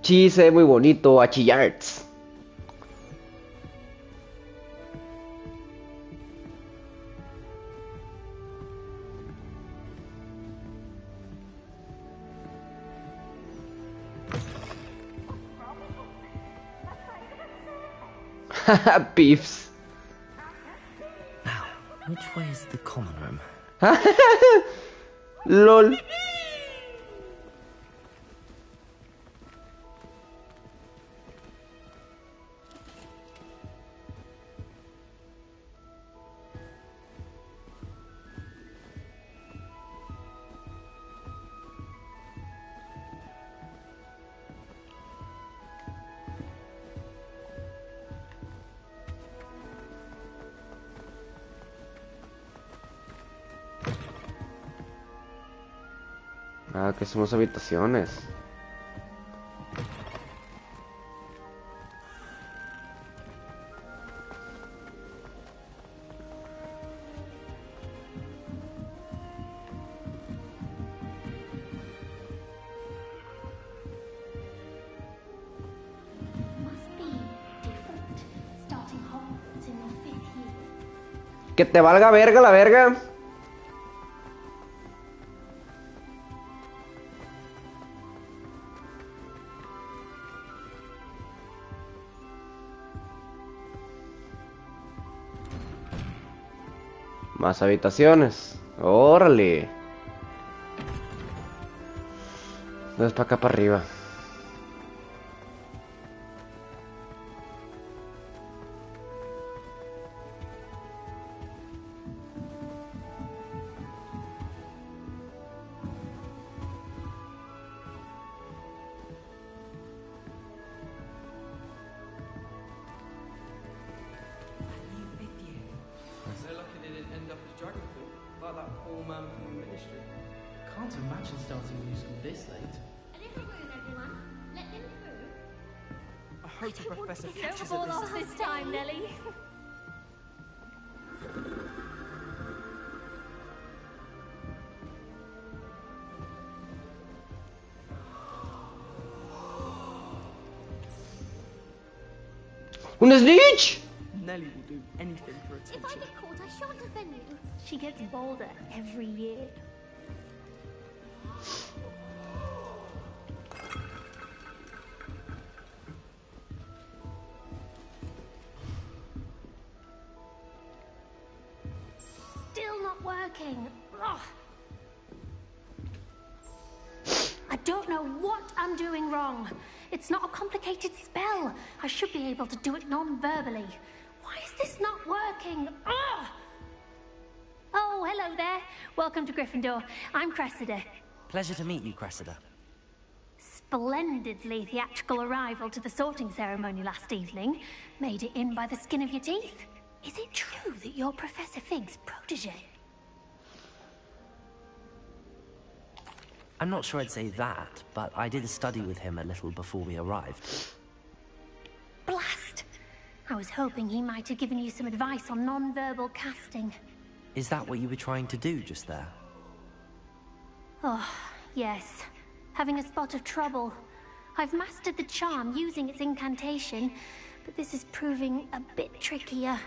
S1: Sí, se ve muy bonito, Achillards. Beefs.
S3: Now, which way is the common room?
S1: LOL. Ah, que somos habitaciones.
S12: Must be different starting Hogwarts in your 5th year.
S1: Que te valga verga la verga. Más habitaciones. Órale. Entonces para acá para arriba.
S13: Can't imagine starting a new school this late.
S12: A little room, everyone. Let them through.
S11: I hope the professor
S12: Don't
S11: catches
S12: fall
S11: it
S12: off this time, Nelly.
S1: ¡Un snitch!
S11: Nelly will do anything for
S12: If I
S11: attention.
S12: get caught, I shan't offend you. She gets bolder every year. Still not working. Ugh. I don't know what I'm doing wrong. It's not a complicated spell. I should be able to do it non-verbally. Why is this not working? Ugh. Oh, hello there. Welcome to Gryffindor. I'm Cressida.
S3: Pleasure to meet you, Cressida.
S12: Splendidly theatrical arrival to the sorting ceremony last evening. Made it in by the skin of your teeth. Is it true that you're Professor Fig's protege?
S3: I'm not sure I'd say that, but I did study with him a little before we arrived.
S12: Blast! I was hoping he might have given you some advice on non-verbal casting.
S3: Is that what you were trying to do just there?
S12: Oh, yes. Having a spot of trouble. I've mastered the charm using its incantation, but this is proving a bit trickier.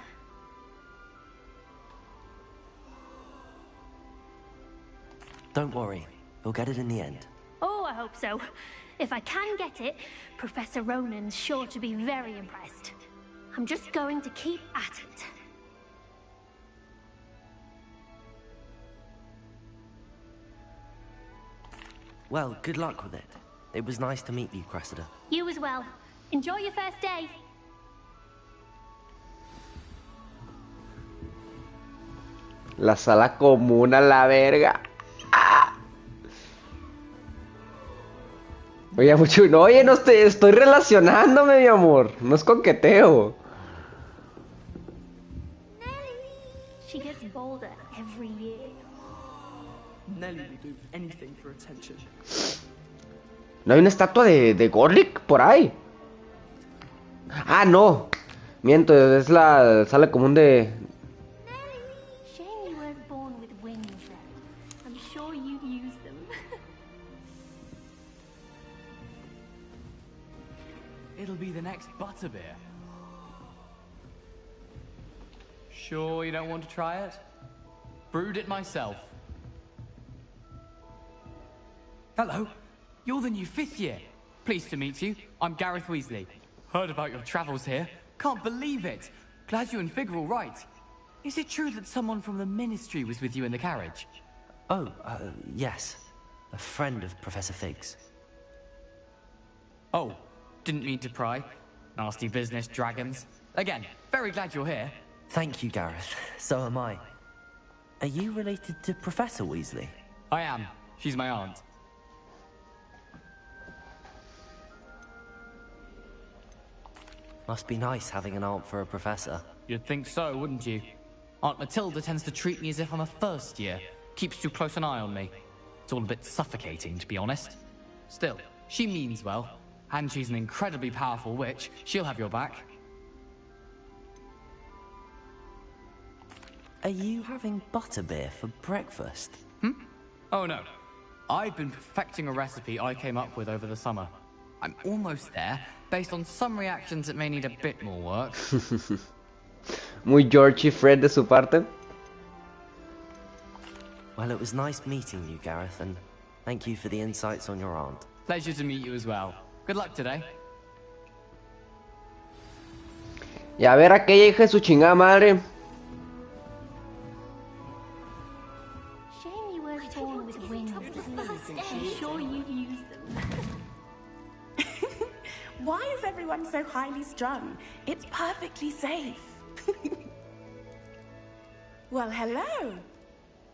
S3: Don't worry, you'll get it in the end.
S12: Oh, I hope so. If I can get it, Professor Ronan's sure to be very impressed. I'm just going to keep at it.
S3: Well, good luck with it. It was nice to meet you, Cressida.
S12: You as well. Enjoy your first day.
S1: La sala común a la verga. ¡Ah! Oye, mucho, no, oye, no estoy relacionándome, mi amor. No es coqueteo.
S12: She gets bolder every year.
S11: Nelly will do anything for attention.
S1: ¿No hay una estatua de Gorlick por ahí? Ah, no. Miento, es la sala común de...
S12: Shame you weren't born with wings, though. I'm sure you'd use them.
S14: It'll be the next butterbeer. Sure you don't want to try it? Brewed it myself. Hello, you're the new 5th year. Pleased to meet you. I'm Gareth Weasley. Heard about your travels here. Can't believe it. Glad you and Fig are all right. Is it true that someone from the Ministry was with you in the carriage?
S3: Oh, yes. A friend of Professor Fig's.
S14: Oh, didn't mean to pry. Nasty business, dragons. Again, very glad you're here.
S3: Thank you, Gareth. So am I. Are you related to Professor Weasley?
S14: I am. She's my aunt.
S3: Must be nice having an aunt for a professor.
S14: You'd think so, wouldn't you? Aunt Matilda tends to treat me as if I'm a first year. Keeps too close an eye on me. It's all a bit suffocating, to be honest. Still, she means well. And she's an incredibly powerful witch. She'll have your back.
S3: Are you having butterbeer for breakfast?
S14: Oh no. I've been perfecting a recipe I came up with over the summer. I'm almost there, based on some reactions that may need a bit more work.
S1: Muy Georgie Fred de su parte.
S3: Well, it was nice meeting you, Gareth, and thank you for the insights on your aunt.
S14: Pleasure to meet you as well. Good luck today.
S1: Y a ver aquella hija de su chingada madre.
S12: Shame you weren't born with wings. I'm sure you'd use them.
S15: Why is everyone so highly strung? It's perfectly safe. Well, hello.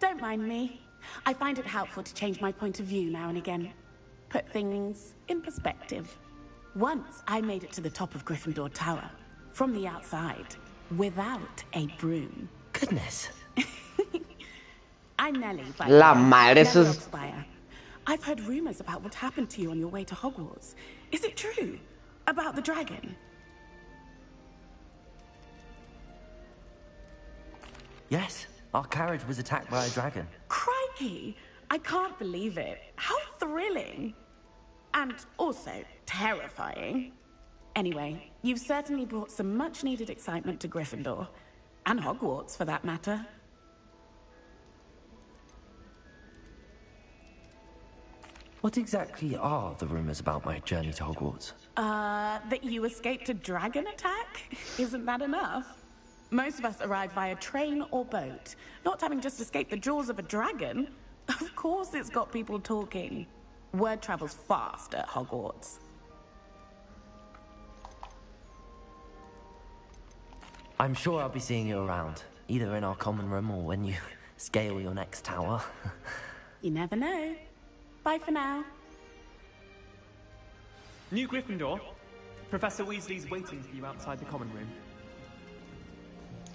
S15: Don't mind me. I find it helpful to change my point of view now and again. Put things in perspective. Once I made it to the top of Gryffindor Tower, from the outside, without a broom.
S3: Goodness.
S15: I'm Nelly, by
S1: La madre, eso es...
S15: Spire. I've heard rumors about what happened to you on your way to Hogwarts. Is it true? About the dragon?
S3: Yes, our carriage was attacked by a dragon.
S15: Crikey! I can't believe it. How thrilling! And also terrifying. Anyway, you've certainly brought some much-needed excitement to Gryffindor. And Hogwarts, for that matter.
S3: What exactly are the rumors about my journey to Hogwarts?
S15: That you escaped a dragon attack? Isn't that enough? Most of us arrive via train or boat, not having just escaped the jaws of a dragon. Of course it's got people talking. Word travels fast at Hogwarts.
S3: I'm sure I'll be seeing you around, either in our common room or when you scale your next tower.
S15: You never know. Bye for now.
S16: New Gryffindor. Professor Weasley's waiting for you outside the common room.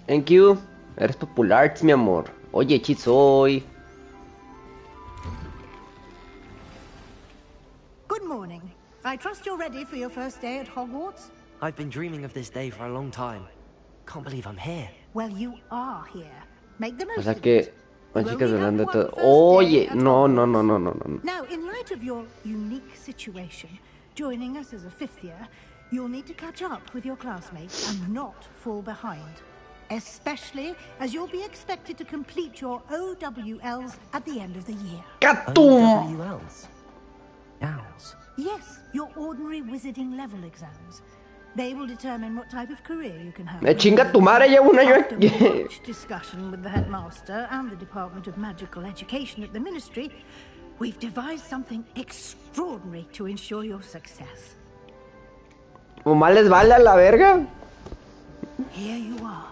S1: Thank you. Eres popular, mi amor. Oye, chisoy.
S10: Good morning. I trust you're ready for your first day at Hogwarts?
S3: I've been dreaming of this day for a long time. Can't believe I'm here.
S10: Well, you are here. Make the
S1: O
S10: most
S1: sea
S10: of
S1: que
S10: it.
S1: Mágicas hablando de todo. Oye, no.
S10: Now, in light of your unique situation, joining us as a 5th year, you'll need to catch up with your classmates and not fall behind. Especially as you'll be expected to complete your OWLs at the end of the year.
S3: OWLs? Owls?
S10: Yes, your ordinary wizarding level exams. They will determine what type of career you can have.
S1: Chinga tu madre, llevo un año
S10: After much discussion with the headmaster and the Department of Magical Education at the Ministry, we've devised something extraordinary to ensure your success.
S1: ¿O más les vale a la verga?
S10: Here you are.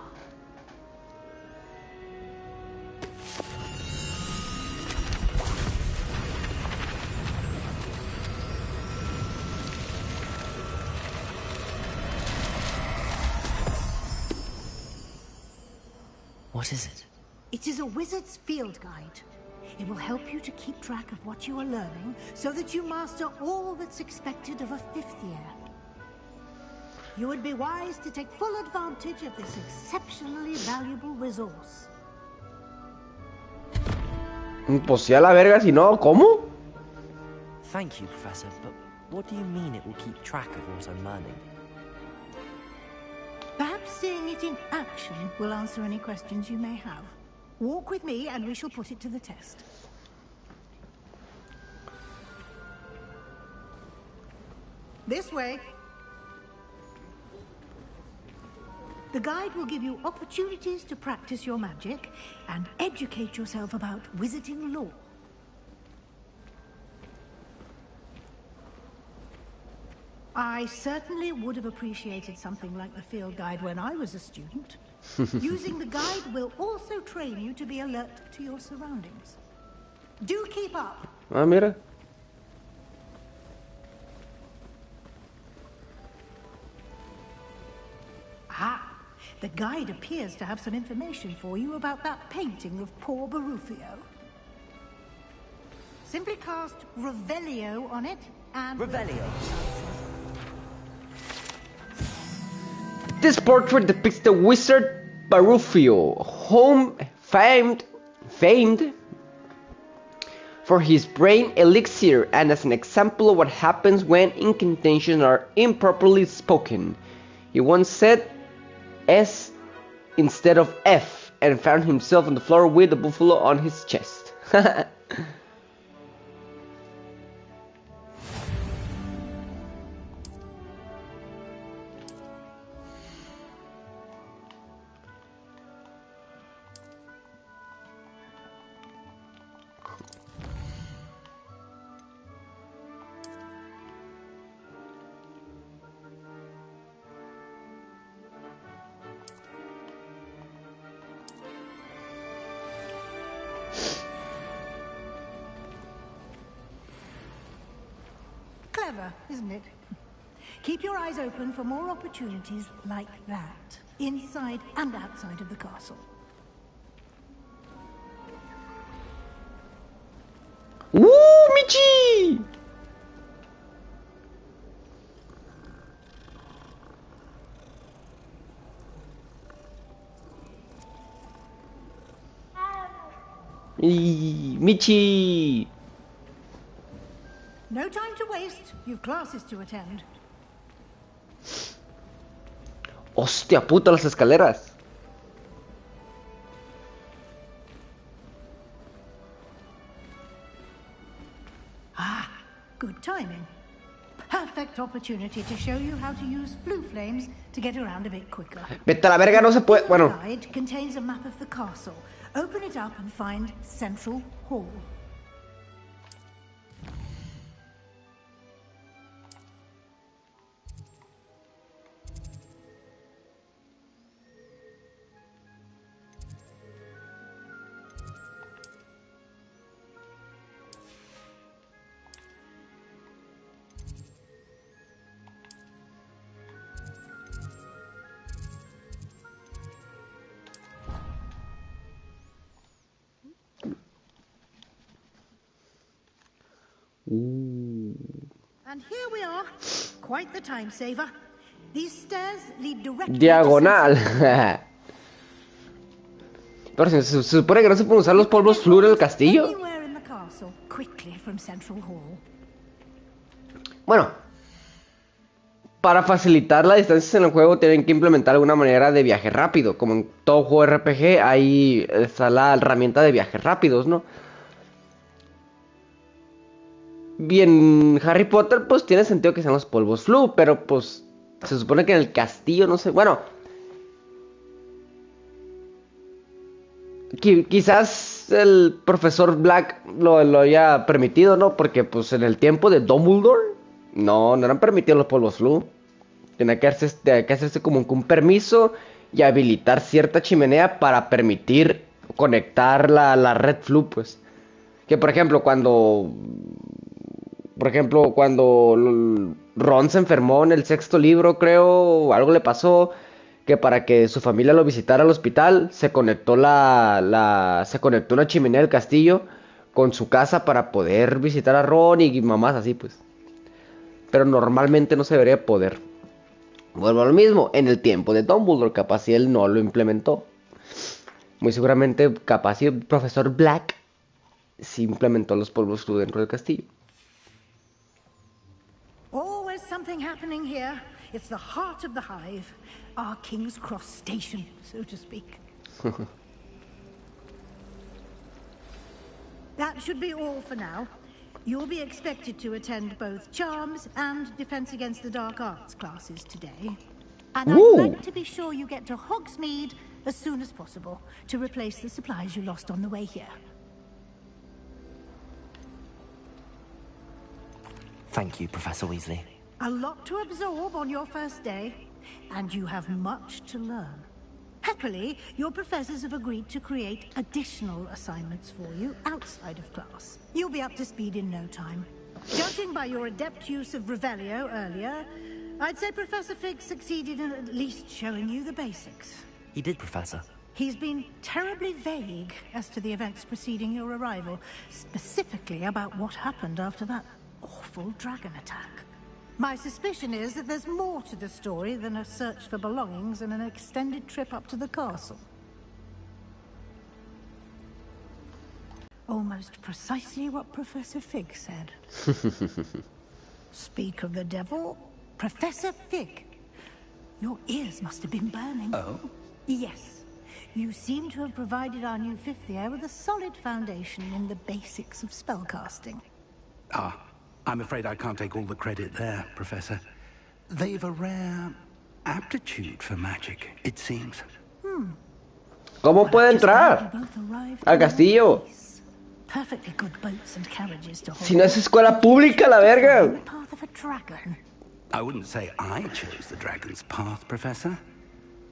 S3: What is it?
S10: It is a wizard's field guide. It will help you to keep track of what you are learning so that you master all that's expected of a 5th year. You would be wise to take full advantage of this exceptionally valuable resource.
S1: Pues sí a la verga, si no, ¿cómo?
S3: Thank you, Professor, but what do you mean it will keep track of what I'm learning?
S10: Perhaps seeing it in action will answer any questions you may have. Walk with me and we shall put it to the test. This way. The guide will give you opportunities to practice your magic and educate yourself about wizarding lore. I certainly would have appreciated something like the field guide when I was a student. Using the guide will also train you to be alert to your surroundings. Do keep up.
S1: Ah, mira.
S10: Ah, the guide appears to have some information for you about that painting of poor Barufio. Simply cast Revelio on it and...
S3: Revelio.
S1: This portrait depicts the wizard Barufio, famed for his brain elixir and as an example of what happens when incantations are improperly spoken. He once said S instead of F and found himself on the floor with a buffalo on his chest.
S10: Clever, isn't it? Keep your eyes open for more opportunities like that, inside and outside of the castle.
S1: Woo, Michi! Michi!
S10: No time to waste. You've classes to attend.
S1: Hostia puta, las escaleras.
S10: Ah, good timing. Perfect opportunity to show you how to use flue flames to get around a bit quicker.
S1: Vete a la verga, no se puede. Bueno.
S10: The guide contains a map of the castle. Open it up and find Central Hall. And here we are. Quite the time saver. These stairs lead directly
S1: Diagonal. Pero se supone que no se pueden usar los polvos flúor en el castillo.
S10: Anywhere in the castle, quickly from Central Hall.
S1: Bueno, para facilitar las distancias en el juego tienen que implementar alguna manera de viaje rápido. Como en todo juego RPG, ahí está la herramienta de viajes rápidos, ¿no? Bien, Harry Potter pues tiene sentido que sean los polvos flu, pero pues se supone que en el castillo, no sé, bueno, quizás el profesor Black lo haya permitido, ¿no? Porque pues en el tiempo de Dumbledore no eran permitidos los polvos flu. Tenía que hacerse como un permiso y habilitar cierta chimenea para permitir conectar la red flu, pues. Que por ejemplo, cuando Ron se enfermó en el sexto libro, creo, algo le pasó, que para que su familia lo visitara al hospital, se conectó se conectó una chimenea del castillo con su casa para poder visitar a Ron y mamás así, pues. Pero normalmente no se debería poder. Vuelvo a lo mismo, en el tiempo de Dumbledore, capaz si él no lo implementó. Muy seguramente, capaz si el profesor Black sí implementó los polvos flu dentro del castillo.
S10: Always something happening here. It's the heart of the hive. Our King's Cross station, so to speak. That should be all for now. You'll be expected to attend both Charms and Defense Against the Dark Arts classes today. And I'd like to be sure you get to Hogsmeade as soon as possible to replace the supplies you lost on the way here.
S3: Thank you, Professor Weasley.
S10: A lot to absorb on your first day, and you have much to learn. Happily, your professors have agreed to create additional assignments for you outside of class. You'll be up to speed in no time. Judging by your adept use of Revelio earlier, I'd say Professor Fig succeeded in at least showing you the basics.
S3: He did, Professor.
S10: He's been terribly vague as to the events preceding your arrival, specifically about what happened after that awful dragon attack. My suspicion is that there's more to the story than a search for belongings and an extended trip up to the castle. Almost precisely what Professor Fig said. Speak of the devil, Professor Fig. Your ears must have been burning.
S4: Oh?
S10: Yes. You seem to have provided our new fifth year with a solid foundation in the basics of spellcasting.
S5: Ah, I'm afraid I can't take all the credit there, Professor. They've a rare aptitude for magic, it seems.
S1: ¿Cómo puede entrar al castillo?
S10: Perfectly good boats and carriages to
S1: Si no es escuela pública, la verga.
S10: the path of a dragon.
S5: I wouldn't say I chose the dragon's path, Professor.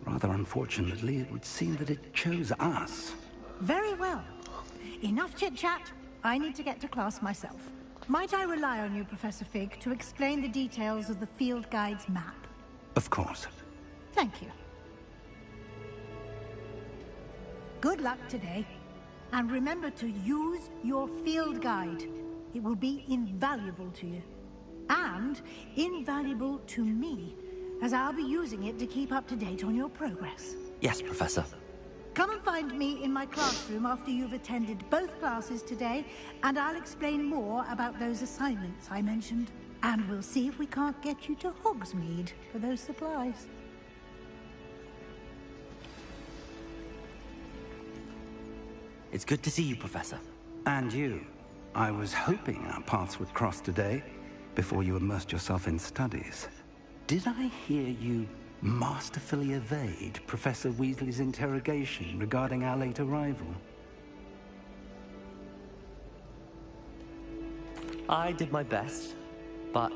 S5: Rather unfortunately, it would seem that it chose us.
S10: Very well. Enough chit-chat. I need to get to class myself. Might I rely on you, Professor Fig, to explain the details of the field guide's map?
S5: Of course.
S10: Thank you. Good luck today. And remember to use your field guide. It will be invaluable to you. And invaluable to me, as I'll be using it to keep up to date on your progress.
S3: Yes, Professor.
S10: Come and find me in my classroom after you've attended both classes today, and I'll explain more about those assignments I mentioned. And we'll see if we can't get you to Hogsmeade for those supplies.
S3: It's good to see you, Professor.
S5: And you. I was hoping our paths would cross today, before you immersed yourself in studies. Did I hear you masterfully evade Professor Weasley's interrogation regarding our late arrival?
S3: I did my best, but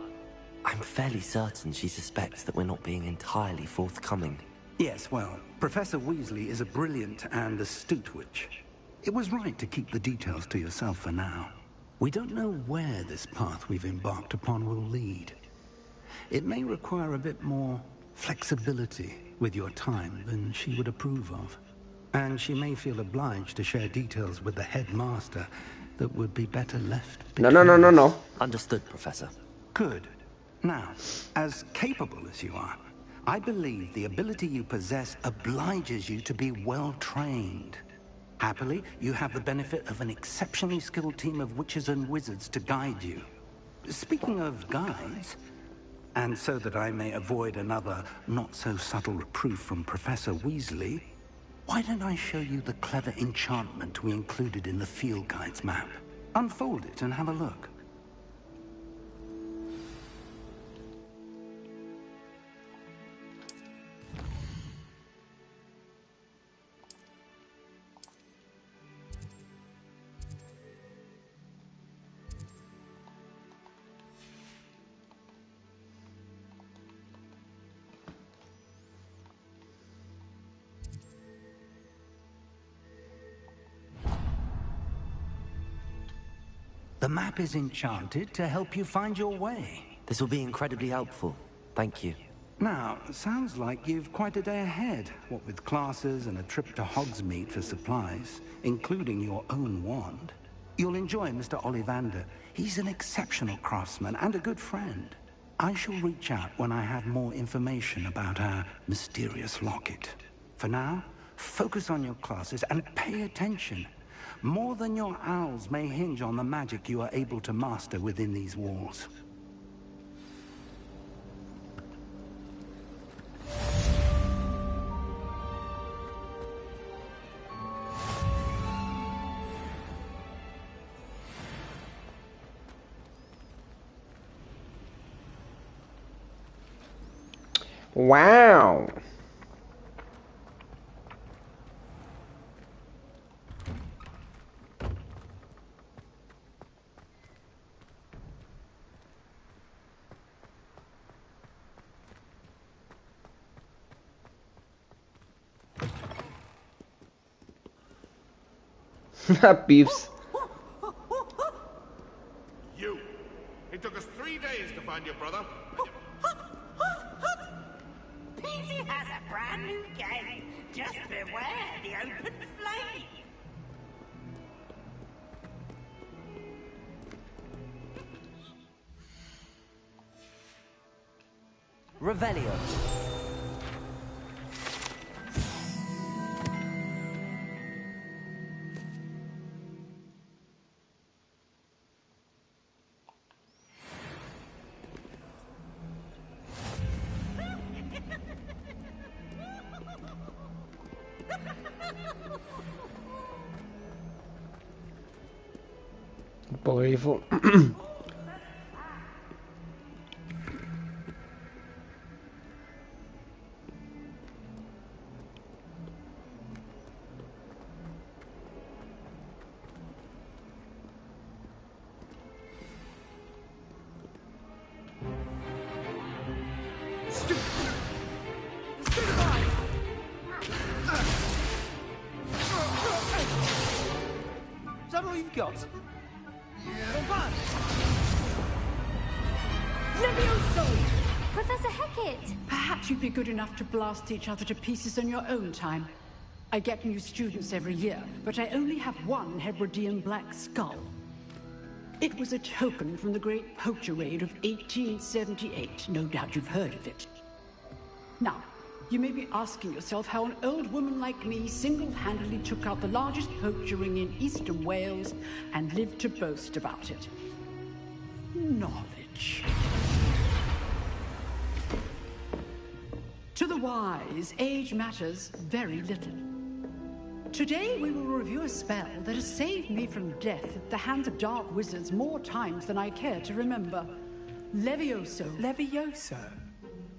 S3: I'm fairly certain she suspects that we're not being entirely forthcoming.
S5: Yes, well, Professor Weasley is a brilliant and astute witch. It was right to keep the details to yourself for now. We don't know where this path we've embarked upon will lead. It may require a bit more flexibility with your time than she would approve of. And she may feel obliged to share details with the headmaster that would be better left
S1: No.
S3: Understood, Professor.
S5: Good. Now, as capable as you are, I believe the ability you possess obliges you to be well trained. Happily, you have the benefit of an exceptionally skilled team of witches and wizards to guide you. Speaking of guides, and so that I may avoid another not-so-subtle reproof from Professor Weasley, why don't I show you the clever enchantment we included in the field guide's map? Unfold it and have a look. The map is enchanted to help you find your way.
S3: This will be incredibly helpful. Thank you.
S5: Now, sounds like you've quite a day ahead, what with classes and a trip to Hogsmeade for supplies, including your own wand. You'll enjoy Mr. Ollivander. He's an exceptional craftsman and a good friend. I shall reach out when I have more information about our mysterious locket. For now, focus on your classes and pay attention. More than your owls may hinge on the magic you are able to master within these walls.
S1: Wow. Beefs.
S17: You! It took us 3 days to find your brother.
S7: Peasy has a brand new game. Just beware the open flame.
S3: Revelio.
S1: Beautiful.
S11: Is that all you've got?
S10: Levioso!
S12: Professor Hecat!
S10: Perhaps you'd be good enough to blast each other to pieces on your own time. I get new students every year, but I only have one Hebridean black skull. It was a token from the Great Poacher Raid of 1878. No doubt you've heard of it. Now, you may be asking yourself how an old woman like me single-handedly took out the largest poacher ring in eastern Wales and lived to boast about it. Knowledge. To the wise, age matters very little. Today we will review a spell that has saved me from death at the hands of dark wizards more times than I care to remember. Levioso.
S11: Levioso?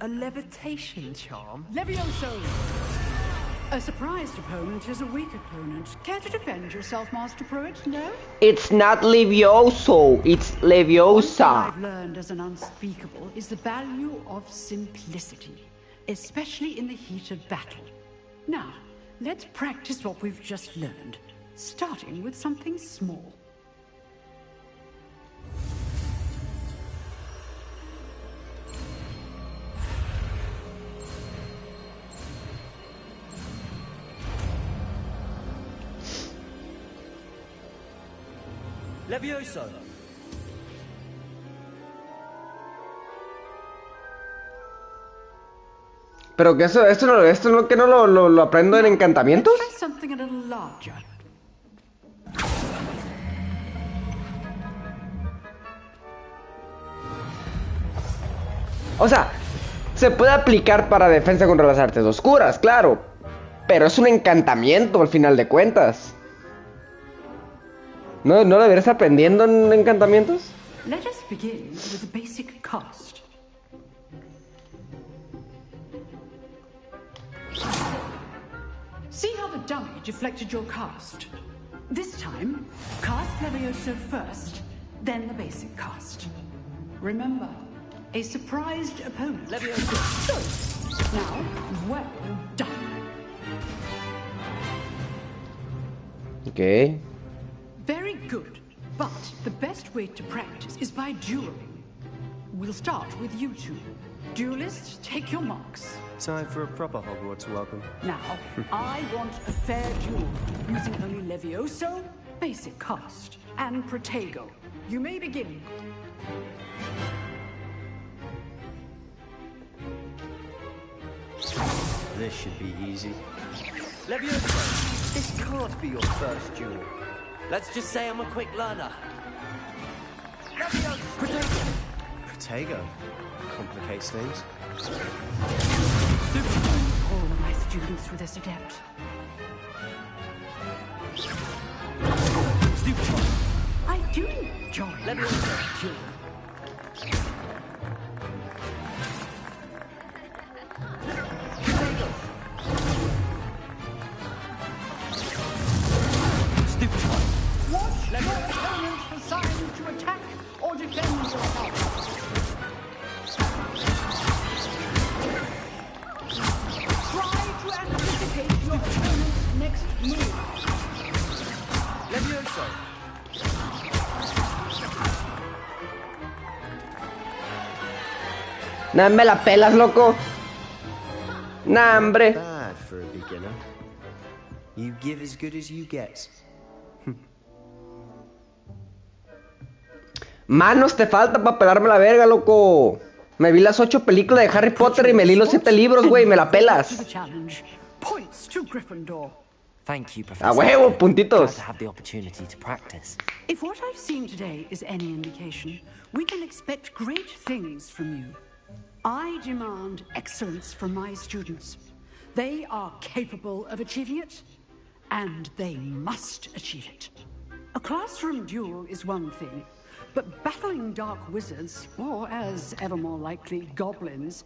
S11: A levitation charm?
S10: Levioso! A surprised opponent is a weak opponent. Care to defend yourself, Master Pruitt? No?
S1: It's not Levioso, it's Leviosa.
S10: One thing I've learned as an unspeakable is the value of simplicity, especially in the heat of battle. Now, let's practice what we've just learned, starting with something small.
S3: Levioso.
S1: Pero que esto no que no lo aprendo en encantamientos.
S10: Let's try something a little larger.
S1: O sea, se puede aplicar para defensa contra las artes oscuras, claro. Pero es un encantamiento al final de cuentas. ¿No deberías aprendiendo en encantamientos?
S18: Let us begin with the basic cast. See how the dummy deflected your cast? This time, cast Levioso first, then the basic cast. Remember, a surprised opponent. Levioso. Good. Now, well done.
S1: Okay.
S18: Very good. But the best way to practice is by dueling. We'll start with you two. Duelists, take your marks.
S19: Time for a proper Hogwarts welcome.
S18: Now, I want a fair duel, using only Levioso, basic cast, and Protego. You may begin.
S19: This should be easy. Levioso, this can't be your first duel.
S3: Let's just say I'm a quick learner.
S19: Protego. Protego? Complicates things.
S18: All my students were this adept. I do enjoy Levioso. Watch your opponent assigned to attack or defend yourself. Try to anticipate your opponent's next move.
S19: Levioso.
S1: Nah, me la pelas, loco. Nah, hombre.
S19: Bad for a beginner. You give as good as you get.
S1: Manos te falta para pelarme la verga, loco. Me vi las 8 películas de Harry Potter y me leí los 7 libros, güey. Me la pelas.
S18: Points to Gryffindor.
S3: Thank you, Professor.
S1: A huevo, puntitos.
S3: Glad to have the opportunity to practice.
S18: If what I've seen today is any indication, we can expect great things from you. I demand excellence from my students. They are capable of achieving it, and they must achieve it. A classroom duel is one thing, but battling dark wizards, or as ever more likely, goblins,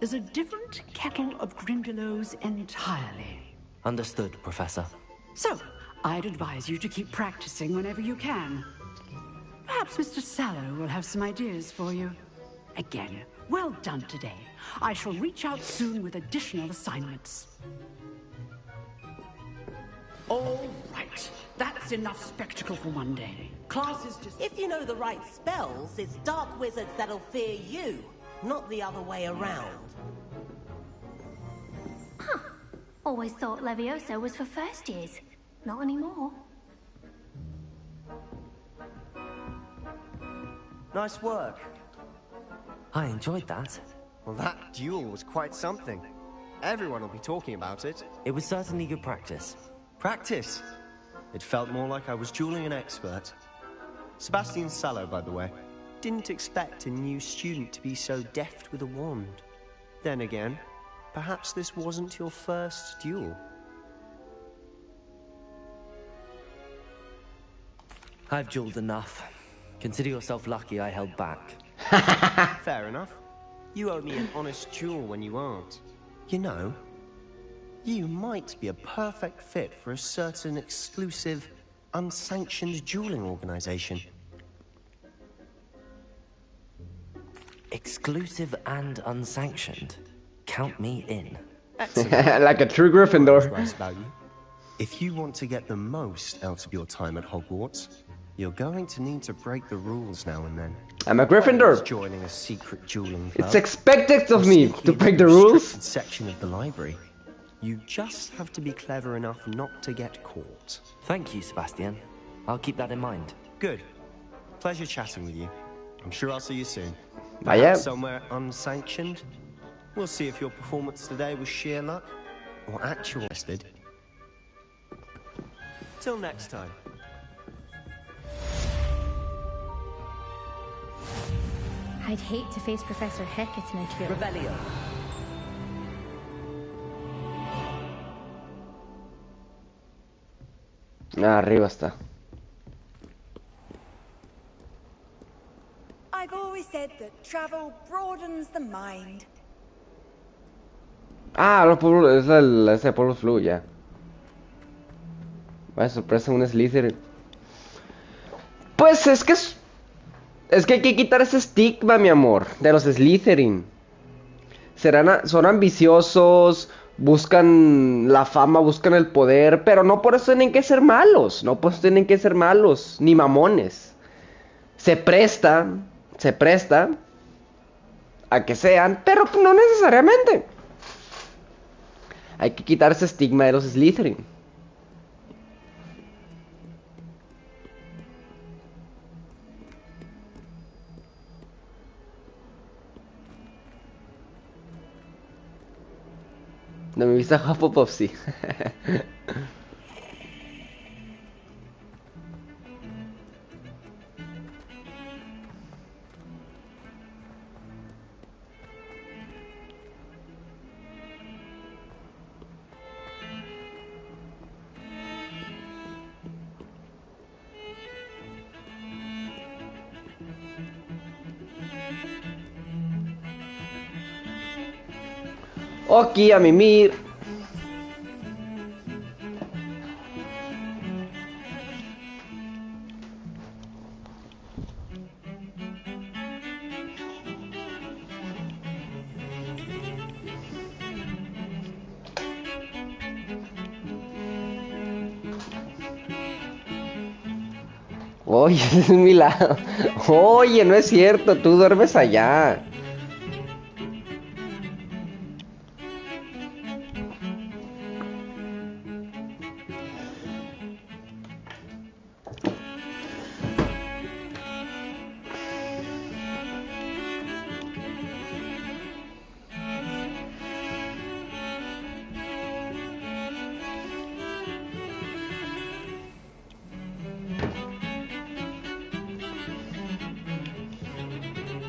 S18: is a different kettle of Grindylows entirely.
S3: Understood, Professor.
S18: So, I'd advise you to keep practicing whenever you can. Perhaps Mr. Sallow will have some ideas for you. Again, well done today. I shall reach out soon with additional assignments. All right. That's enough spectacle for one day. Class is just...
S20: If you know the right spells, it's dark wizards that'll fear you, not the other way around.
S12: Huh. Always thought Levioso was for first years. Not anymore.
S19: Nice work.
S3: I enjoyed that.
S19: Well, that duel was quite something. Everyone will be talking about it.
S3: It was certainly good practice.
S19: Practice? It felt more like I was dueling an expert. Sebastian Sallow, by the way. Didn't expect a new student to be so deft with a wand. Then again, perhaps this wasn't your first duel.
S3: I've dueled enough. Consider yourself lucky I held back.
S19: Fair enough. You owe me an honest duel when you aren't. You know, you might be a perfect fit for a certain exclusive, unsanctioned dueling organization.
S3: Exclusive and unsanctioned? Count me in.
S1: Like a true Gryffindor.
S19: Right about you. If you want to get the most out of your time at Hogwarts, you're going to need to break the rules now and then.
S1: I'm a Gryffindor.
S19: Joining a secret dueling club.
S1: It's expected of me to break the rules.
S19: Section of the library. You just have to be clever enough not to get caught.
S3: Thank you, Sebastian. I'll keep that in mind.
S19: Good. Pleasure chatting with you. I'm sure I'll see you soon.
S1: Vaya.
S19: Somewhere unsanctioned. We'll see if your performance today was sheer luck or actual tested. Till next time.
S12: I'd hate to face Professor Hackett in interview.
S20: Revelio.
S1: Ah, arriba está.
S21: I've always said that travel broadens the mind.
S1: Ah, los pueblos, es ese pueblo flu, ya. Vaya sorpresa, un Slytherin. Pues es que hay que quitar ese estigma, mi amor, de los Slytherin. Son ambiciosos, buscan la fama, buscan el poder, pero no por eso tienen que ser malos, no por eso tienen que ser malos, ni mamones. Se presta a que sean, pero no necesariamente. Hay que quitar ese estigma de los Slytherin. De mi vista Hufflepuff, sí. Aquí a mimir. Oye, ese es mi lado. Oye, no es cierto, tú duermes allá.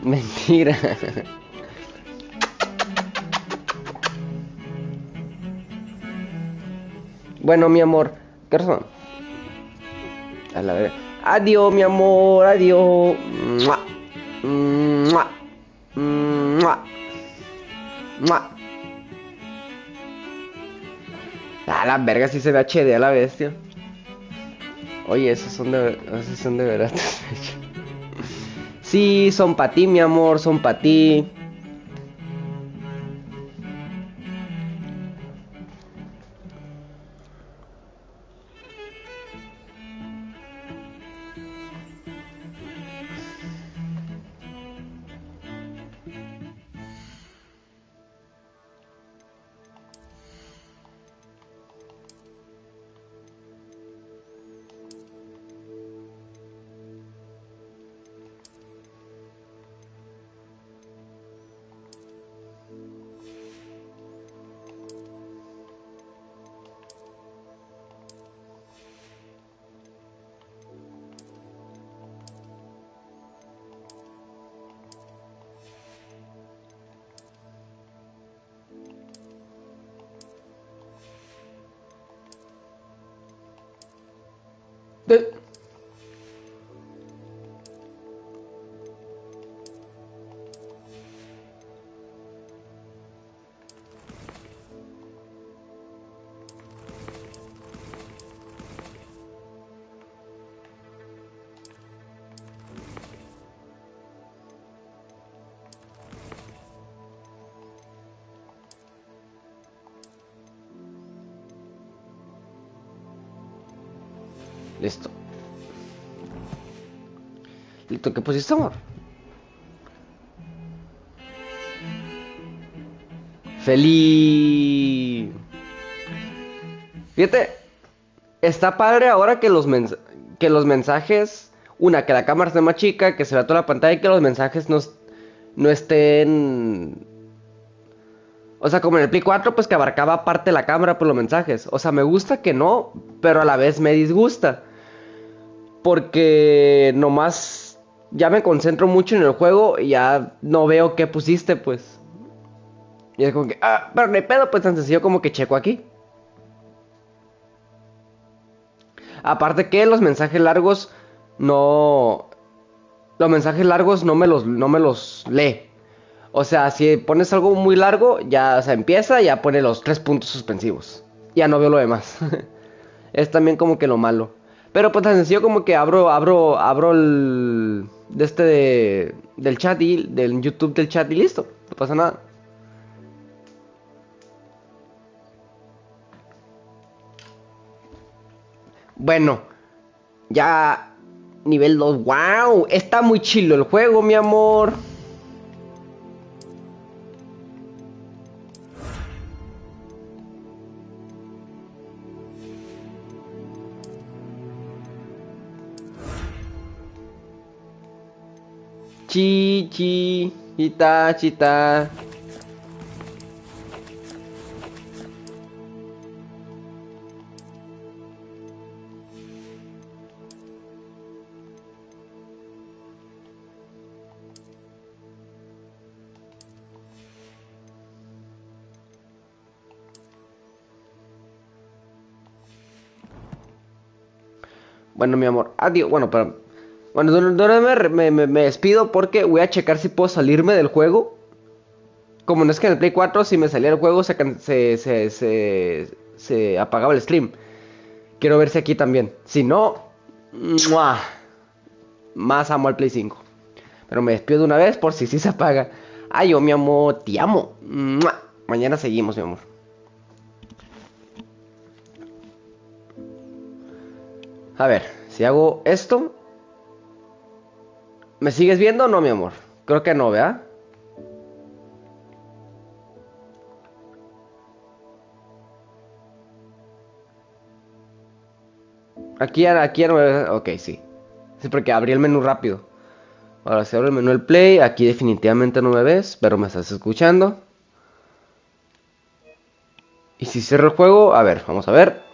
S1: Mentira. Bueno, mi amor, ¿qué razón? A la verga. Adiós, mi amor, adiós. Mua. Mua. Mua. Mua. A la verga, si se ve HD a la bestia. Oye, esos son de verdad. Sí, son para ti, mi amor, son para ti. Listo. Listo, ¿qué pusiste, amor? Feliz. Fíjate, está padre ahora que que los mensajes, una, que la cámara esté más chica, que se vea toda la pantalla y que los mensajes no estén... O sea, como en el Play 4, pues que abarcaba parte de la cámara por los mensajes. O sea, me gusta que no, pero a la vez me disgusta. Porque nomás ya me concentro mucho en el juego y ya no veo qué pusiste, pues. Y es como que, pero no hay pedo, pues tan sencillo como que checo aquí. Aparte que los mensajes largos no... Los mensajes largos no me los lee. O sea, si pones algo muy largo, ya, o sea, empieza y ya pone los 3 puntos suspensivos. Ya no veo lo demás. Es también como que lo malo. Pero pues tan sencillo como que abro el... del chat y... Del YouTube del chat y listo. No pasa nada. Bueno, ya nivel 2. ¡Wow! Está muy chilo el juego, mi amor. Chita, chita. Bueno, mi amor, adiós. Bueno, pero... Bueno, me despido porque voy a checar si puedo salirme del juego. Como no es que en el Play 4, si me salía del juego se apagaba el stream. Quiero ver si aquí también. Si no, ¡mua! Más amo al Play 5. Pero me despido de una vez por si sí se apaga. Ay, yo, mi amor, te amo. ¡Mua! Mañana seguimos, mi amor. A ver, si hago esto... ¿Me sigues viendo o no, mi amor? Creo que no, ¿verdad? Aquí ya no me... Ok, sí. Sí, porque abrí el menú rápido. Ahora si abro el menú del Play, aquí definitivamente no me ves, pero me estás escuchando. Y si cierro el juego, a ver, vamos a ver.